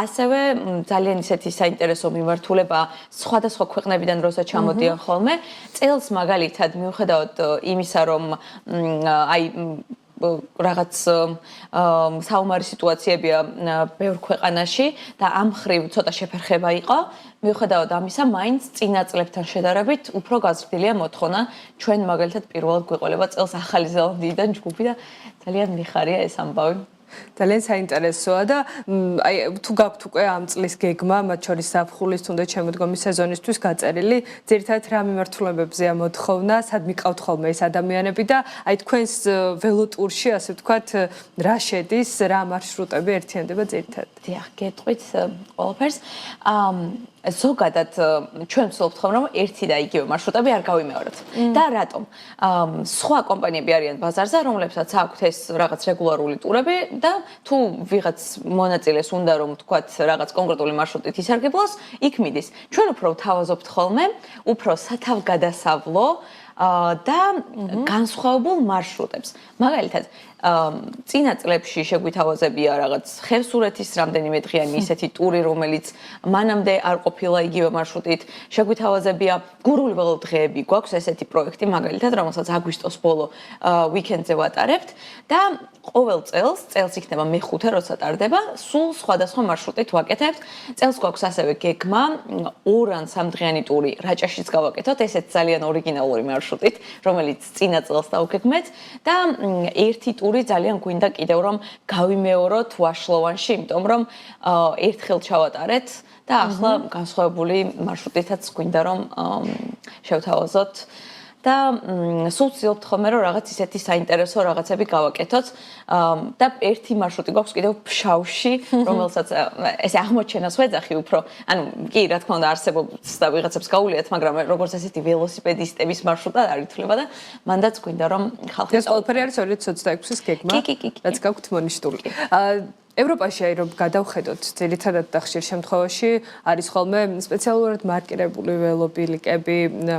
ასევე ძალიან ისეთი საინტერესო მიმართულება სხვადასხვა ქვეყნებიდან როცა ჩამოდიან ხოლმე წელს მაგალითად მიუხედავად იმისა რომ აი რაღაც საომარი სიტუაციებია ბევრ ქვეყანაში და ამ ხრივ ცოტა შეფერხება იყო. მიუხედავად ამისა, მაინც წინა წლებთან შედარებით უფრო გაზრდილია მოთხოვნა ჩვენ მაგალითად პირველად გვეყოლება წელს ახალი ზელანდიიდან ჯგუფი და ძალიან მიხარია ეს ამბავი. ძალიან საინტერესოა და აი თუ გაქვთ უკვე ამ წლის გეგმა, მათ შორის ზაფხულის თუნდაც შემოდგომის სეზონისთვის გაწერილი, ძირითადად რა მიმართულებებზეა მოთხოვნა, სად მიყავთ ხოლმე ეს ადამიანები და აი თქვენს ველოტურში, ასე ვთქვათ, რა შედის, რა მარშრუტები ერთიანდება ძირითადად? დიახ, გეტყვით ყველაფერს. ზოგადად ჩვენ ვცდილობთ ხოლმე რომ ერთი და იგივე მარშრუტები არ გავიმეოროთ. და რატომ? სხვა კომპანიები არიან ბაზარზე, რომლებსაც აქვთ ეს რაღაც რეგულარული ტურები და თუ ვიღაც მონაწილეს უნდა რომ თქვათ რაღაც კონკრეტული მარშრუტით ისარგებლოს, იქ მიდის. ჩვენ უფრო ვთავაზობთ ხოლმე, უფრო სათავგადასავლო და განსხვავებულ მარშრუტებს. მაგალითად, წინა წლებში შეგვითავაზებია რაღაც ხევსურეთის რამდენიმე დღიანი ისეთი ტური, რომელიც მანამდე არ ყოფილა იგივე მარშრუტით. შეგვითავაზებია გურული ველოდღეები, გვაქვს ესეთი პროექტი, მაგალითად, რომელსაც აგვისტოს ბოლო ვიკენდზე ვატარებთ და ყოველ წელს იქნება მეხუთე, როცა ტარდება, სულ სხვადასხვა მარშრუტით ვაკეთებთ. წელს გვაქვს ასევე გეგმა 2 ან 3 დღიანი ტური რაჭაშიც გავაკეთოთ, ესეც ძალიან ორიგინალური მარშრუტით, რომელიც წინა წელს დავგეგმეთ და ერთი ტური ძალიან გვინდა კიდევ რომ გავიმეოროთ ვაშლოვანში, იმიტომ რომ ერთხელ ჩავატარეთ და ახლა განსხვავებული მარშრუტითაც გვინდა რომ შევთავაზოთ და სულ ვცდილობთ ხოლმე რომ რაღაც ისეთი საინტერესო რაღაცები გავაკეთოთ და ერთი მარშრუტი გვაქვს კიდევ ფშავში, რომელსაც ესე აღმოჩენას ვეძახი უფრო, ანუ კი რა თქმა უნდა არსებობს და ვიღაცებს გაუვლიათ, მაგრამ როგორც ესეთი ველოსიპედისტების მარშრუტად არ ითვლება და მანდაც გვინდა რომ ხალხი ეს ყველაფერი არის 2026-ის გეგმა, რაც გაქვთ მონიშნული. ევროპაში აი რომ გადავხედოთ ძირითადად და ხშირ შემთხვევაში არის ხოლმე სპეციალურად მარკირებული ველობილიკები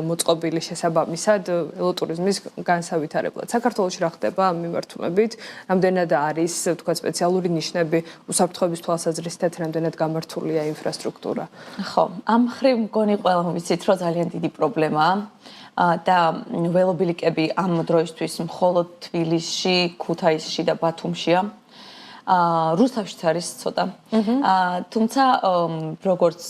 მოწყობილი შესაბამისად ველოტურიზმის განსავითარებლად. საქართველოში რა ხდება ამ მიმართულებით? რამდენად არის თქვა სპეციალური ნიშნები უსაფრთხოების თვალსაზრისით, რამდენად გამართულია ინფრასტრუქტურა? ხო, ამ ხრივ მგონი ყველამ ვიცით, რომ ძალიან დიდი პრობლემაა. და ველობილიკები ამ დროისთვის მხოლოდ თბილისში, ქუთაისში და ბათუმშია. რუსთავშიც არის ცოტა. თუმცა როგორც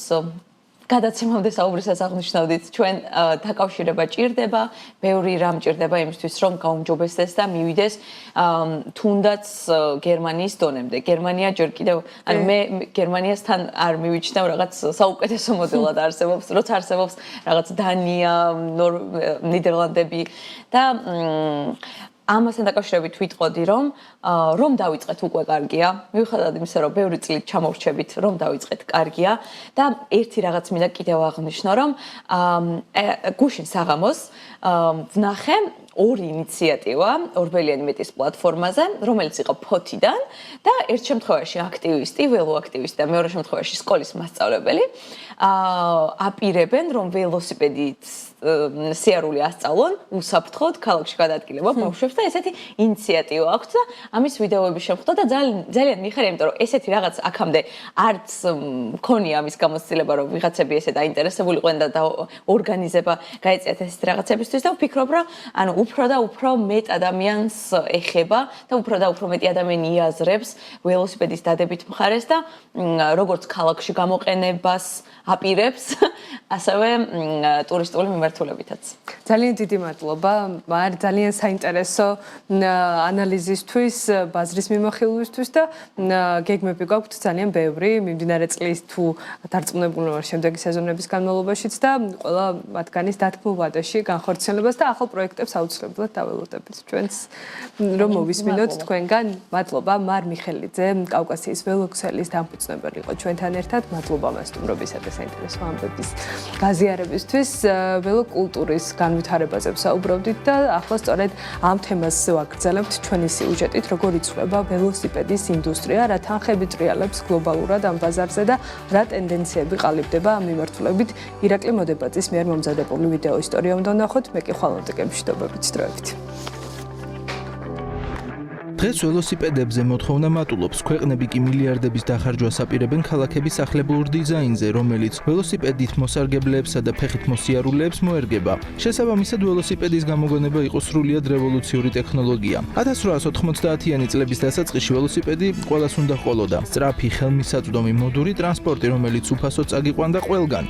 გადაცემამდე საუბრისას აღნიშნავდით, ჩვენ დაკავშირება ჭირდება, ბევრი რამ ჭირდება იმისთვის, რომ გაუმჯობესდეს და მივიდეს თუნდაც გერმანიის დონემდე. გერმანია ჯერ კიდევ, ანუ მე გერმანიასთან არ მივიჩნევ რაღაც საუკეთესო მოდელად არსებობს, როცა არსებობს რაღაც დანია, ნიდერლანდები და ამასთან დაკავშირებით ვიტყოდი, რომ დავიწყეთ უკვე კარგია. მიუხედავად იმისა, რომ ბევრი წლით ჩამოვრჩებით, რომ დავიწყეთ კარგია და ერთი რაღაც მინდა კიდევ აღნიშნო, რომ გუშინ საღამოს ვნახე ორი ინიციატივა ორბელიანი მეტის პლატფორმაზე, რომელიც იყო ფოთიდან და ერთ შემთხვევაში აქტივისტი, ველოაქტივისტი და მეორე შემთხვევაში სკოლის მასწავლებელი აპირებენ, რომ ველოსიპედით სიარული ასწავლონ უსაფრთხოდ ქალაქში გადაადგილება ბავშვებს და ესეთი ინიციატივა აქვს და ამის ვიდეოები შემხვდა და ძალიან მიხარია, იმიტომ რომ ესეთი რაღაც აქამდე არც მქონია ამის გამოცდილება, რომ ვიღაცები ესე დაინტერესებულიყვნენ და ორგანიზება გაეწიათ ესეთი რაღაცებისთვის და ვფიქრობ, რომ ანუ უფრო და უფრო მეტ ადამიანს ეხება და უფრო და უფრო მეტი ადამიანი იაზრებს ველოსიპედის დადებით მხარეს და როგორც ქალაქში გამოყენებას აპირებს, ასევე ტურისტული მიმართულებითაც. ძალიან დიდი მადლობა. ძალიან საინტერესო ანალიზისთვის, ბაზრის მიმოხილვისთვის და გეგმები გაქვთ ძალიან ბევრი. მიმდინარე წლის თუ დარწმუნებული ვარ შემდეგი სეზონების განმავლობაშიც და ყველა მათგანის დათქმულ ვადაში განხორციელებას და ახალ პროექტებს აუცილებლად დაველოდებით ჩვენს რომ მოვისმინოთ თქვენგან. მადლობა მარ მიხელიძე, კავკასიის ველოქსელის დამფუძნებელი იყო ჩვენთან ერთად. მადლობა მასტუმრობისა და საინტერესო ამბების გაზიარებისთვის. ველოკულტურის განვითარებაზე ვსაუბრობდით და ახლა სწორედ ამ თემას ვაგრძელებთ ჩვენი სიუჟეტით, როგორ იცვლება ველოსიპედის ინდუსტრია, რა თანხები ტრიალებს გლობალურად ამ ბაზარზე და რა ტენდენციები ყალიბდება ამ მიმართულებით. ირაკლი მოდებაძის მიერ მომზადებული ვიდეო ისტორია უნდა ვნახოთ, მე კი ხვალ მომდევნო შეტობებით დროებით. დღეს ველოსიპედებზე მოთხოვნა მატულობს, ქვეყნები კი მილიარდების დახარჯვას აპირებენ ქალაქების ახლებურ დიზაინზე, რომელიც ველოსიპედით მოსარგებლეებსა და ფეხით მოსიარულეებს მოერგება. შესაბამისად, ველოსიპედის გამოგონება იყო სრულიად რევოლუციური ტექნოლოგია. 1890-იანი წლების დასაწყისში ველოსიპედი ყველას უნდა ჰყოლოდა. სწრაფი, ხელმისაწვდომი, მოდური ტრანსპორტი, რომელიც უფასოდ წაგიყვანდა ყველგან.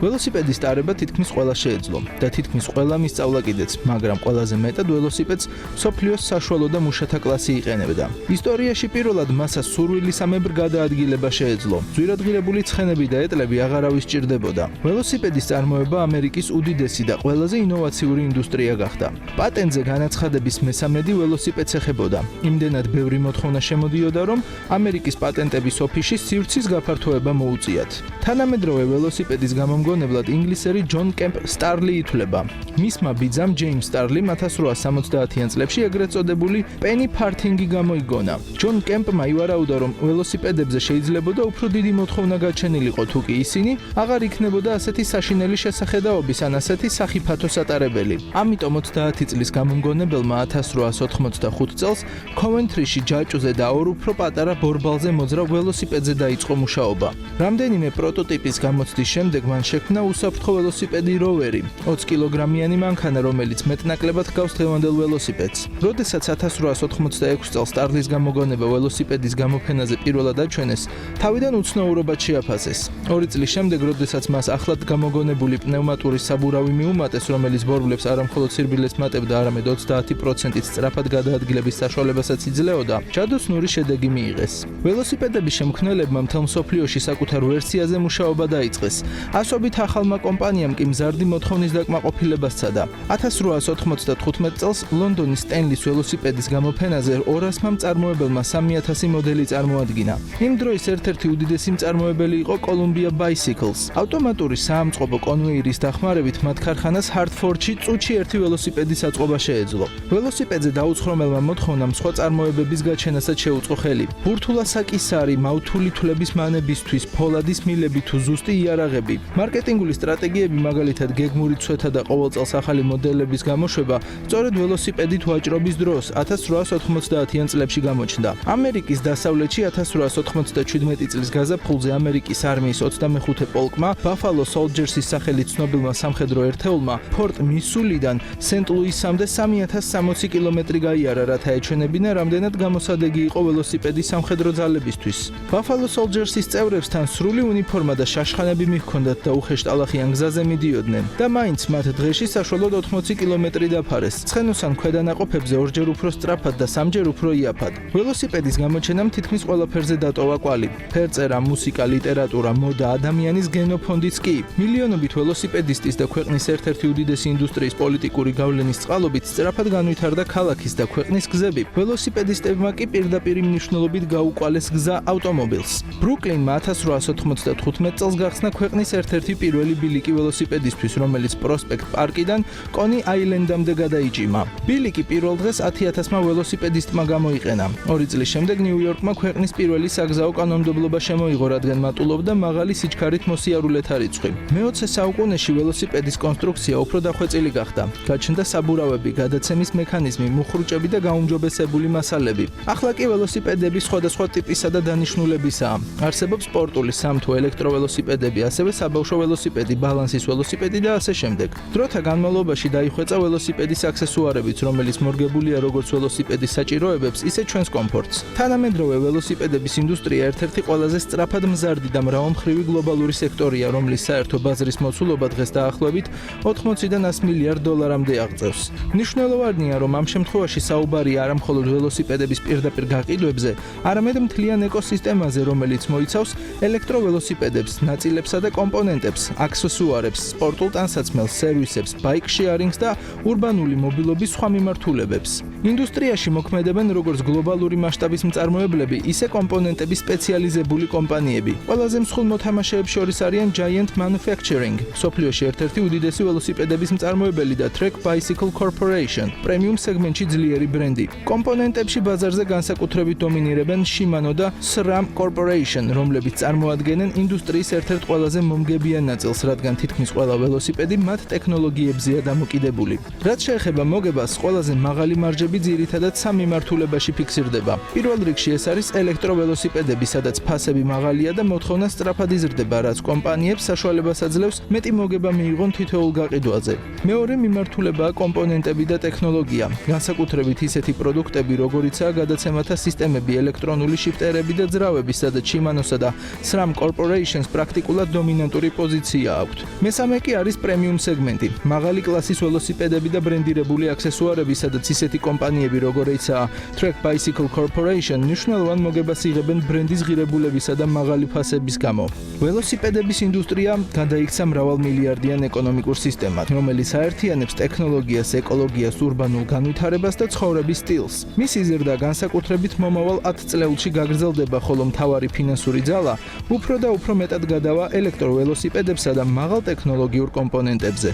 ველოსიპედის ტარება თითქმის ყველა შეეძლო და თითქმის ყველა მისწავლა კიდეც, მაგრამ ყველაზე მეტად ველოსიპედს მსოფლიოს საშუალო და მუშათა კლასი იყენებდა. ისტორიაში პირველად მასას სურვილისამებრ გადაადგილება შეეძლო. ძვირადღირებული ცხენები და ეტლები აღარავის ჭირდებოდა. ველოსიპედის წარმოება ამერიკის უდიდესი და ყველაზე ინოვაციური ინდუსტრია გახდა. პატენტზე განაცხადების მესამედი ველოსიპედს ეხებოდა. იმდენად ბევრი მოთხოვნა შემოდიოდა, რომ ამერიკის პატენტების ოფისში სივრცის გაფართოება მოუწიათ. თანამედროვე ველოსიპედის გამომგონებლად ინგლისელი ჯონ კემპ სტარლი ითვლება. მისმა ბიძამ ჯეიმს სტარლიმ 1870-იან წლებში ეგრეთ წოდებული პენი ფართინგი გამოიგონა. ჯონ კემპმა ივარაუდა, რომ ველოსიპედებზე შეიძლებოდა უფრო დიდი მოთხოვნა გაჩენილიყო, თუ კი ისინი აღარ იქნებოდა ასეთი საშინელი შესახედაობის ან ასეთი სახიფათო სატარებელი. ამიტომ 30 წლის გამომგონებელმა 1885 წელს კოვენტრიში ჯაჭვზე და ორ უფრო პატარა ბორბალზე მოძრავ ველოსიპედზე დაიწყო მუშაობა. რამდენიმე პროტოტიპის გამოცდის შემდეგ მან შექმნა უსაფრთხო ველოსიპედი როვერი, 20 კილოგრამიანი მანქანა, რომელიც მეტნაკლებად ჰგავს დღევანდელ ველოსიპედს. როდესაც 1886 წელს სტარლის გამოგონება ველოსიპედის გამოფენაზე პირველად აჩვენეს, თავიდან უცნაურობად შეაფასეს. 2 წლის შემდეგ, როდესაც მას ახლად გამოგონებული პნევმატური საბურავი მიუმატეს, რომელიც ბორბლებს არა მხოლოდ სირბილეს მატებდა, არამედ 30%-ით სწრაფად გადაადგილების საშუალებასაც იძლეოდა, ჯადოსნური შედეგი მიიღეს. ველოსიპედების შემქმნელებმა მთელ მსოფლიოში საკუთარ ვერსიაზე მუშაობა დაიწყეს. ასობით ახალმა კომპანიამ კი მზარდი მოთხოვნის დაკმაყოფილებას სცადა. 1895 წელს ლონდონის სტენლის ველოსიპედის გამოფენაზე 200-მა მწარმოებელმა 3000 მოდელი წარმოადგინა. იმ დროის ერთ-ერთი უდიდესი მწარმოებელი იყო Columbia Bicycles. ავტომატური საამწყობო კონვეიერის დახმარებით მათ ქარხანას ჰარტფორდში წუთში ერთი ველოსიპედის აწყობა შეეძლო. ველოსიპედზე დაუცხრომელმა მოთხოვნამ სხვა წარმოებების გაჩენასაც შეუწყო ხელი. ბურთულა საკისარი, მავთული თვლების მანებისთვის, ფოლადის მილები თუ ზუსტი იარაღები. მარკეტინგული სტრატეგიები, მაგალითად გეგმური ცვეთა და ყოველწელს ახალი მოდელების გამოშვება, სწორედ ველოსიპედით ვაჭრობის დროს 1890-იან წლებში გამოჩნდა. ამერიკის დასავლეთში 1897 წლის გაზაფხულზე ამერიკის არმიის 25 პოლკმა Buffalo Soldiers-ის სახელით ცნობილმა სამხედრო ერთეულმა ფორტ მისულიდან სენტ-ლუისამდე 3060 კილომეტრი გაიარა, რათა ეჩვენებინა, რამდენად გამოსადეგი იყო ველოსიპედი სამხედრო ძალებისთვის. Buffalo Soldiers-ის წევრებსთან სრული უნიფორმა და შაშხანები მიჰქონდათ და უხეშტალახიან გზაზე მიდიოდნენ და მაინც მათ დღეში საშუალოდ 80 კილომეტრი დაფარეს. ცხენოსან ქვედანაყოფებზე ორჯერ უფრო სწრაფად და სამჯერ უფრო იაფად. ველოსიპედის გამოჩენამ თითქმის ყველაფერზე დატოვა კვალი. ფერწერა, მუსიკა, ლიტერატურა, მოდა, ადამიანის გენოფონდიც კი. მილიონობით ველოსიპედისტის და ქვეყნის ერთ-ერთი უდიდესი ინდუსტრიის პოლიტიკური გავლენის წყალობით სწრაფად განვითარდა ქალაქის და ქვეყნის გზები. ველოსიპედისტებმა კი პირდაპირ მნიშვნელობით გაუკვალეს გზა ავტომობილს. ბრუკლინმა 1895 წელს გახსნა ქვეყნის ერთ-ერთი პირველი ბილიკი ველოსიპედისთვის, რომელიც პროსპექტ პარკიდან კონი აილენდამდე გადაიჭიმა. ბილიკი პირველ დღეს 10000-მა ველოსიპედისტმა გამოიყენა. 2 წლის შემდეგ ნიუ-იორკმა ქვეყნის პირველი საგზაო კანონმდებლობა შემოიღო, რადგან მატულობდა მაღალი სიჩქარით მოსიარულეთა რიცხვი. მე-20 საუკუნეში ველოსიპედის კონსტრუქცია უფრო დახვეწილი გახდა. გაჩნდა საბურავები, გადაცემის მექანიზმი, მუხრუჭები და გაუმჯობესებული მასალები. ახლა კი ველოსიპედები სხვადასხვა ტიპისა და დანიშნულებისაა. არსებობს სპორტული, სამთო, ელექტროველოსიპედები, ასევე საბავშვო ველოსიპედი, ბალანსის ველოსიპედი და ასე შემდეგ. დროთა განმავლობაში დაიხვეწა ველოსიპედის აქსესუარებიც, რომელიც მორგებულია როგორც ველოსიპედის საჭიროებებს, ისე ჩვენს კომფორტს. თანამედროვე ველოსიპედების ინდუსტრია ერთ-ერთი ყველაზე სწრაფად მზარდი და მრავალმხრივი გლობალური სექტორია, რომლის საერთო ბაზრის მოცულობა დღეს დაახლოებით 80-დან 100 მილიარდ დოლარამდე აღწევს. მნიშვნელოვანია, რომ ამ შემთხვევაში საუბარია არა მხოლოდ ველოსიპედების პირდაპირ გაყიდვებზე, არამედ მთლიან ეკოსისტემაზე, რომელიც მოიცავს ელექტროველოსიპედებს, ნაწილებსა და კომპონენტებს, აქსესუარებს, სპორტულ ტანსაცმელს, სერვისებს, ბაიკ შეარინგს და ურბანული მობილობის სხვა მიმართულებებს. ინდუსტრიაში მოქმედებენ როგორც გლობალური მასშტაბის მწარმოებლები, ისე კომპონენტების სპეციალიზებული კომპანიები. ყველაზე მსხვილ მოთამაშეებს შორის არიან Giant Manufacturing, მსოფლიოში ერთ-ერთი უდიდესი ველოსიპედების მწარმოებელი და Trek Bicycle Corporation, პრემიუმ სეგმენტში ძლიერი ბრენდი. კომპონენტებში ბაზარზე განსაკუთრებით დომინირებენ Shimano და SRAM Corporation, რომლებიც წარმოადგენენ ინდუსტრიის ერთ-ერთ ყველაზე მომგებიანი არიან ნაწილს, რადგან თითქმის ყველა ველოსიპედი მათ ტექნოლოგიებზეა დამოკიდებული. რაც შეეხება მოგებას, ყველაზე მაღალი მარჯები ძირითადად სამ მიმართულებაში ფიქსირდება. პირველ რიგში ეს არის ელექტროველოსიპედები, სადაც ფასები მაღალია და მოთხოვნა სწრაფად იზრდება, რაც კომპანიებს საშუალებას აძლევს მეტი მოგება მიიღონ თითოეულ გაყიდვაზე. მეორე მიმართულებაა კომპონენტები და ტექნოლოგია, განსაკუთრებით ისეთი პროდუქტები, როგორიცაა გადაცემათა სისტემები, ელექტრონული შიფტერები და ძრავები, სადაც Shimano-სა და SRAM Corporations პრაქტიკულად დომინანტური პოზიცია აქვთ. მესამე კი არის პრემიუმ სეგმენტი, მაღალი კლასის ველოსიპედები და ბრენდირებული აქსესუარები, სადაც ისეთი კომპანიები, როგორიცაა Trek Bicycle Corporation, მნიშვნელოვან მოგებას იღებენ ბრენდის ღირებულებისა და მაღალი ფასების გამო. ველოსიპედების ინდუსტრია გადაიქცა მრავალმილიარდიან ეკონომიკურ სისტემად, რომელიც აერთიანებს ტექნოლოგიას, ეკოლოგიას, ურბანულ განვითარებას და ცხოვრების სტილს. მისი ზრდა განსაკუთრებით მომავალ 10 წლეულში გაგრძელდება, ხოლო მთავარი ფინანსური ძალა უფრო და უფრო მეტად გადავა ელექტროველოსიპედებსა და მაღალ ტექნოლოგიურ კომპონენტებზე.